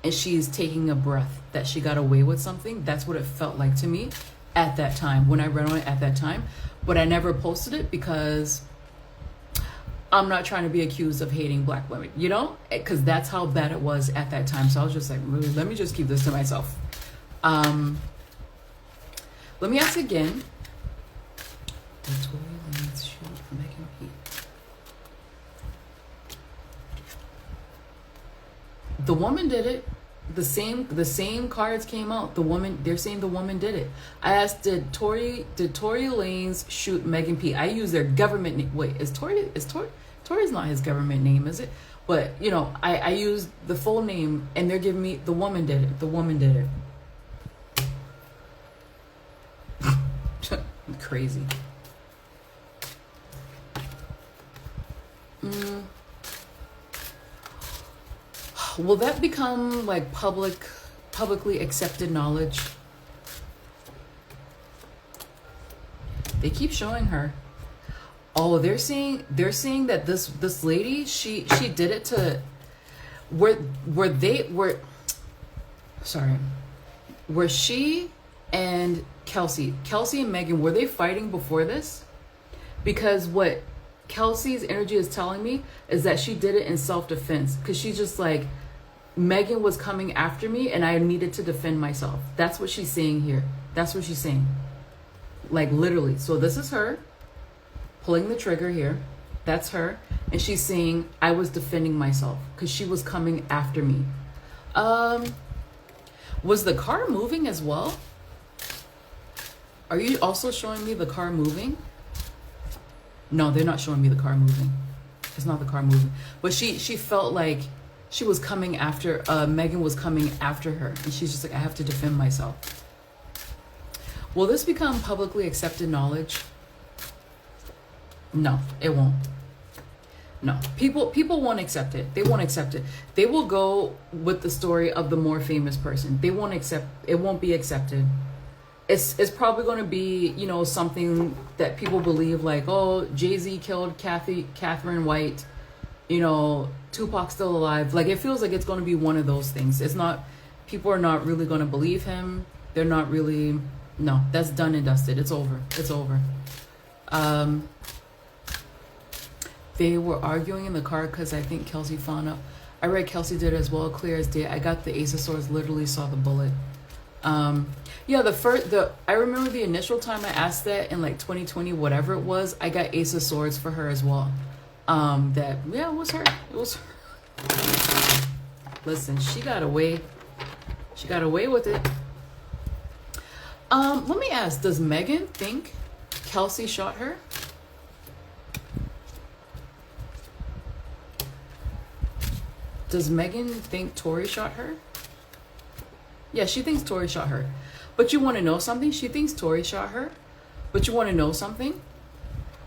Speaker 1: and she's taking a breath that she got away with something. That's what it felt like to me at that time when I read on it at that time. But I never posted it because I'm not trying to be accused of hating black women, you know, because that's how bad it was at that time. So I was just like, let me just keep this to myself. Let me ask again. Did Torey Lanez shoot Megan P? The woman did it. The same cards came out. The woman, they're saying the woman did it. I asked, did Tory Lanez shoot Megan P? I use their government name. Wait, Tory's not his government name, is it? But you know, I used the full name, and they're giving me the woman did it. The woman did it. Crazy. Will that become like publicly accepted knowledge? They keep showing her. Oh, they're saying that this lady, she did it to were she and Kelsey and Megan, were they fighting before this? Because what Kelsey's energy is telling me is that she did it in self-defense, because she's just like, Megan was coming after me and I needed to defend myself. That's what she's saying here. That's what she's saying. Like literally. So this is her pulling the trigger here. That's her. And she's saying, I was defending myself because she was coming after me. Was the car moving as well? Are you also showing me the car moving? No, they're not showing me the car moving. It's not the car moving. But she felt like she was coming after, Megan was coming after her. And she's just like, I have to defend myself. Will this become publicly accepted knowledge? No, it won't. No, people won't accept it. They won't accept it. They will go with the story of the more famous person. They won't accept, it won't be accepted. It's probably going to be, you know, something that people believe like, oh, Jay-Z killed Catherine White, you know, Tupac's still alive. Like, it feels like it's going to be one of those things. It's not, people are not really going to believe him. They're not really, no, that's done and dusted. It's over. It's over. They were arguing in the car because I think Kelsey found out. I read Kelsey did as well, clear as day. I got the Ace of Swords, literally saw the bullet. Yeah, I remember the initial time I asked that in like 2020, whatever it was, I got Ace of Swords for her as well. It was her. It was her. Listen, she got away with it. Let me ask, does Megan think Kelsey shot her? Does Megan think Tory shot her? Yeah, she thinks Tory shot her. But you want to know something? She thinks Tory shot her. But you want to know something?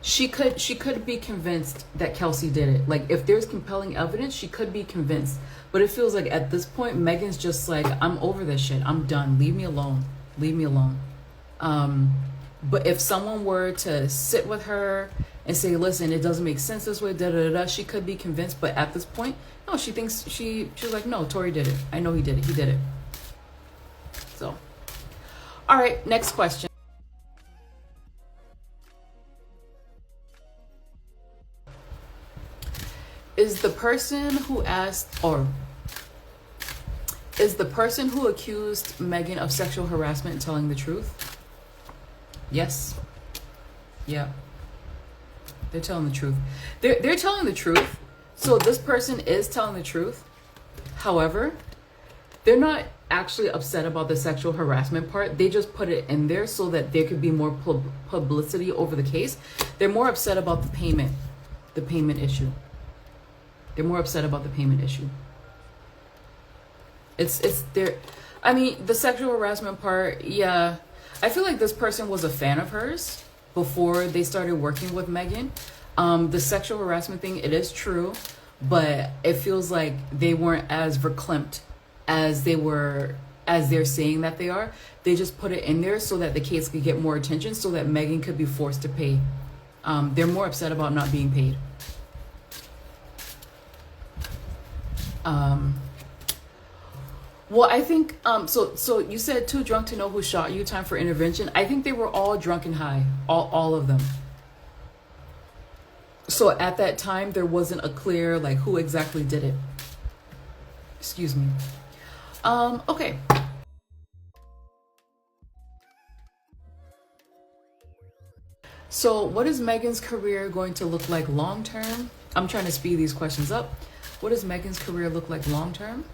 Speaker 1: She could be convinced that Kelsey did it. Like, if there's compelling evidence, she could be convinced. But it feels like at this point, Megan's just like, I'm over this shit. I'm done. Leave me alone. Leave me alone. But if someone were to sit with her and say, listen, it doesn't make sense this way, da da da, she could be convinced. But at this point, no, she thinks she's like, no, Tory did it. I know he did it. He did it. So, all right, next question. Is the person who accused Megan of sexual harassment telling the truth? Yes. Yeah. They're telling the truth. They're telling the truth. So this person is telling the truth. However, they're not actually upset about the sexual harassment part. They just put it in there so that there could be more publicity over the case. They're more upset about the payment issue. They're more upset about the payment issue. It's there. I mean, the sexual harassment part, yeah. I feel like this person was a fan of hers before they started working with Megan. The sexual harassment thing, it is true, but it feels like they weren't as verklempt as they're saying that they are. They just put it in there so that the case could get more attention, so that Megan could be forced to pay. They're more upset about not being paid. Well, I think, so you said too drunk to know who shot you, time for intervention. I think they were all drunk and high, all of them. So at that time, there wasn't a clear, like, who exactly did it. Excuse me. Okay. So what is Megan's career going to look like long term? I'm trying to speed these questions up. What does Megan's career look like long term?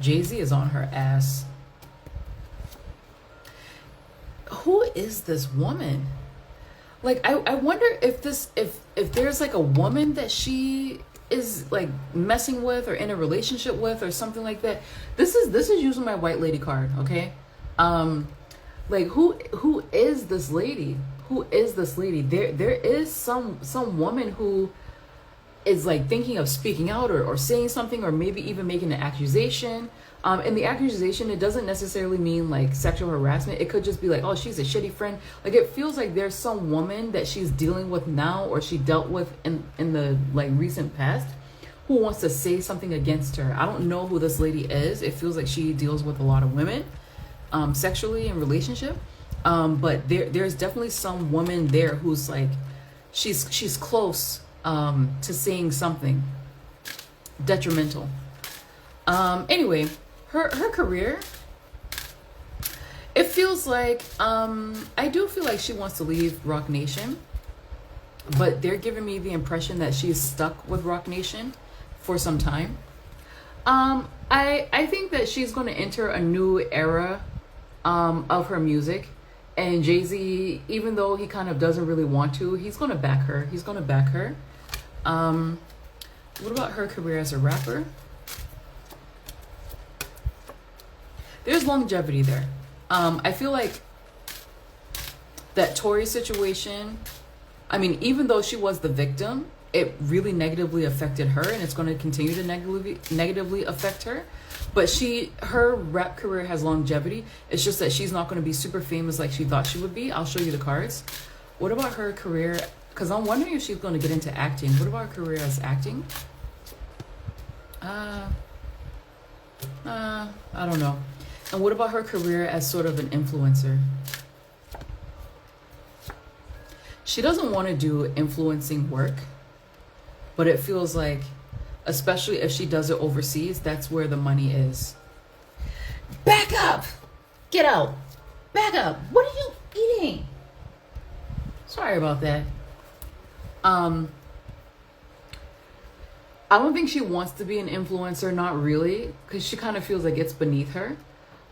Speaker 1: Jay-Z is on her ass. Who is this woman? Like, I wonder if there's like a woman that she is like messing with or in a relationship with or something like that. This is using my white lady card, okay? Like, who is this lady? Who is this lady? There is some woman who is like thinking of speaking out or saying something, or maybe even making an accusation. And the accusation, it doesn't necessarily mean like sexual harassment. It could just be like, oh, she's a shitty friend. Like, it feels like there's some woman that she's dealing with now, or she dealt with in the like recent past, who wants to say something against her. I don't know who this lady is. It feels like she deals with a lot of women sexually in relationship. But there's definitely some woman there who's like, she's close to saying something detrimental. Anyway, her career, it feels like, I do feel like she wants to leave Roc Nation, but they're giving me the impression that she's stuck with Roc Nation for some time. I think that she's going to enter a new era of her music. And Jay-Z, even though he kind of doesn't really want to, he's going to back her. He's going to back her. What about her career as a rapper? There's longevity there. I feel like that Tory situation, I mean, even though she was the victim, it really negatively affected her, and it's going to continue to negatively affect her. But her rap career has longevity. It's just that she's not going to be super famous like she thought she would be. I'll show you the cards. What about her career? Because I'm wondering if she's going to get into acting. What about her career as acting? I don't know. And what about her career as sort of an influencer? She doesn't want to do influencing work, but it feels like, especially if she does it overseas, that's where the money is. Back up! Get out! Back up! What are you eating? Sorry about that. I don't think she wants to be an influencer, not really, because she kind of feels like it's beneath her.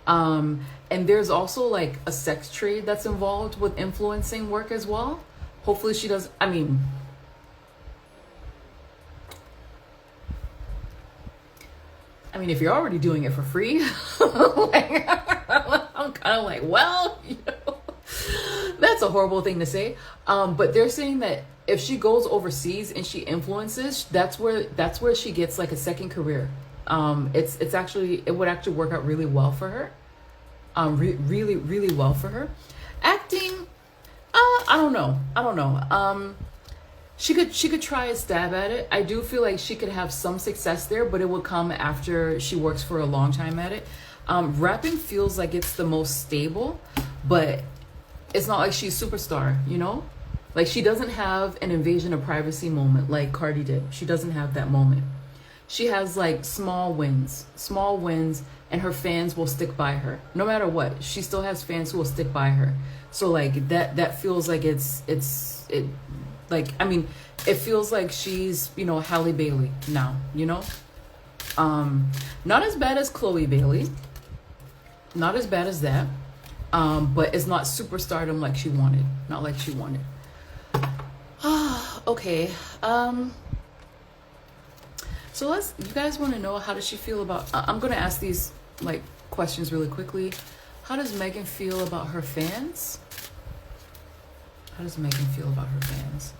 Speaker 1: And there's also like a sex trade that's involved with influencing work as well. Hopefully she does. I mean, mean, if you're already doing it for free, like, I'm kind of like, well, you know, that's a horrible thing to say. But they're saying that if she goes overseas and she influences, that's where she gets like a second career. It's actually, it would actually work out really well for her. Really, really well for her. Acting, I don't know. She could try a stab at it. I do feel like she could have some success there, but it would come after she works for a long time at it. Rapping feels like it's the most stable, but it's not like she's superstar, you know? Like, she doesn't have an invasion of privacy moment like Cardi did. She doesn't have that moment. She has like small wins, and her fans will stick by her no matter what. She still has fans who will stick by her. So like that feels like it like, I mean, it feels like she's, you know, Halle Bailey now, you know? Not as bad as Chloe Bailey. Not as bad as that. But it's not superstardom like she wanted. Not like she wanted. Okay. So you guys want to know, how does she feel about, I'm going to ask these like questions really quickly. How does Megan feel about her fans? How does Megan feel about her fans?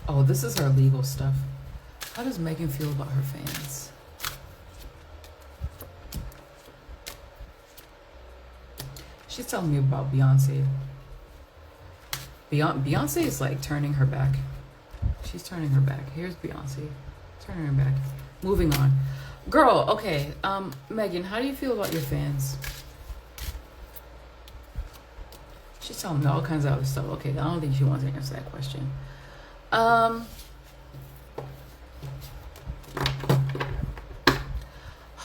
Speaker 1: Oh, this is her legal stuff. How does Megan feel about her fans? She's telling me about Beyonce. Beyonce is like turning her back. She's turning her back. Here's Beyonce. Turning her back. Moving on. Girl, okay. Megan, how do you feel about your fans? She's telling me all kinds of other stuff. Okay, I don't think she wants to answer that question. How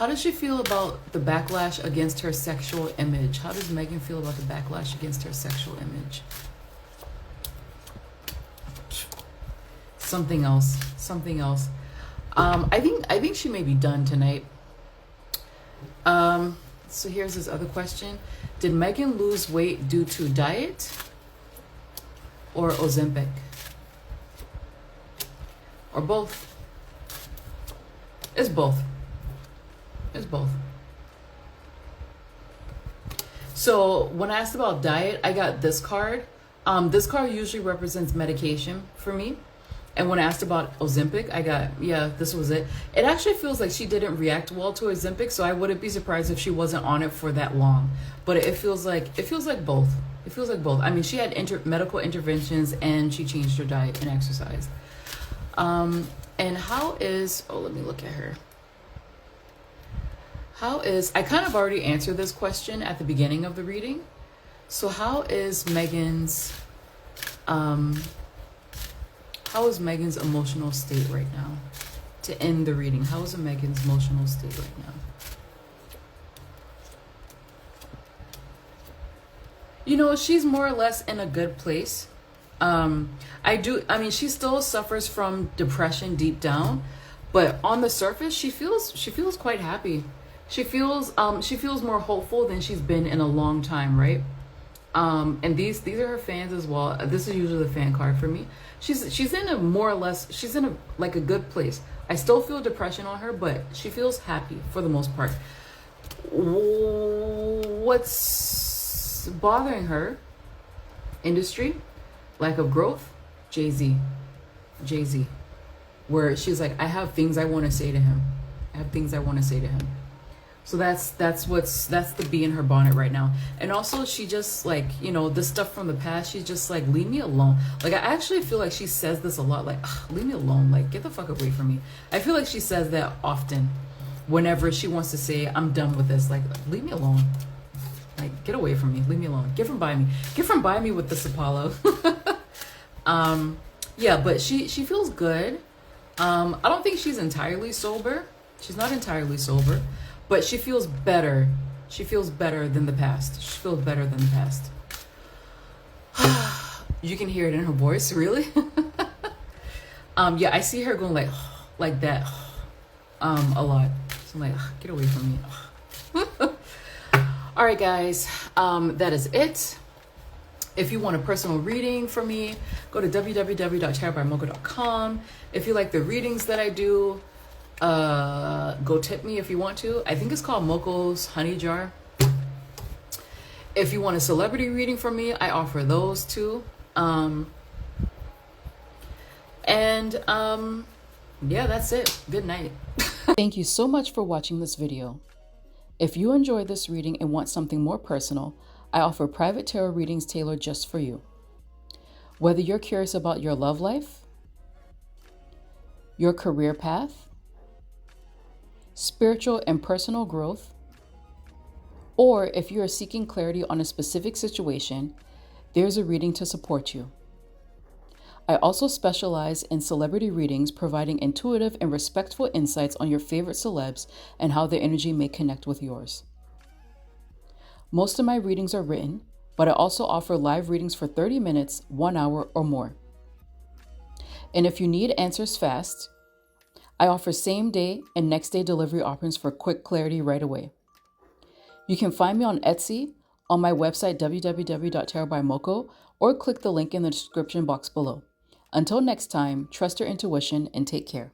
Speaker 1: does she feel about the backlash against her sexual image? How does Megan feel about the backlash against her sexual image? Something else. I think she may be done tonight. So here's this other question. Did Megan lose weight due to diet or Ozempic? Or both? It's both. It's both. So when I asked about diet, I got this card. This card usually represents medication for me. And when I asked about Ozempic, I got, yeah, this was it. It actually feels like she didn't react well to Ozempic, so I wouldn't be surprised if she wasn't on it for that long. But it feels like both. It feels like both. I mean, she had medical interventions and she changed her diet and exercise. And how is, let me look at her. I kind of already answered this question at the beginning of the reading. So how is Megan's emotional state right now? To end the reading, how is Megan's emotional state right now? You know, she's more or less in a good place. I mean, she still suffers from depression deep down, but on the surface, she feels quite happy. She feels more hopeful than she's been in a long time, right? And these are her fans as well. This is usually the fan card for me. She's in a more or less, she's in a good place. I still feel depression on her, but she feels happy for the most part. What's bothering her? Industry, lack of growth, Jay-Z, where she's like, I have things I want to say to him. So that's the bee in her bonnet right now. And also she just like, you know, the stuff from the past, she's just like, leave me alone. Like, I actually feel like she says this a lot, like, leave me alone, like, get the fuck away from me. I feel like she says that often whenever she wants to say, I'm done with this, like, leave me alone. Like, get away from me, leave me alone. Get from by me with this Apollo. Yeah, but she feels good. I don't think she's entirely sober. She's not entirely sober. But she feels better. She feels better than the past. You can hear it in her voice, really? Yeah, I see her going like that a lot. So I'm like, get away from me. All right, guys, that is it. If you want a personal reading from me, go to www.tarotbymoko.com. If you like the readings that I do, go tip me if you want to. I think it's called Moko's Honey Jar. If you want a celebrity reading from me, I offer those too. Yeah, that's it. Good night. Thank you so much for watching this video. If you enjoyed this reading and want something more personal, I offer private tarot readings tailored just for you. Whether you're curious about your love life, your career path, spiritual and personal growth, or if you are seeking clarity on a specific situation, there's a reading to support you. I also specialize in celebrity readings, providing intuitive and respectful insights on your favorite celebs and how their energy may connect with yours. Most of my readings are written, but I also offer live readings for 30 minutes, 1 hour, or more. And if you need answers fast, I offer same day and next day delivery options for quick clarity right away. You can find me on Etsy, on my website www.tarotbymoko, or click the link in the description box below. Until next time, trust your intuition and take care.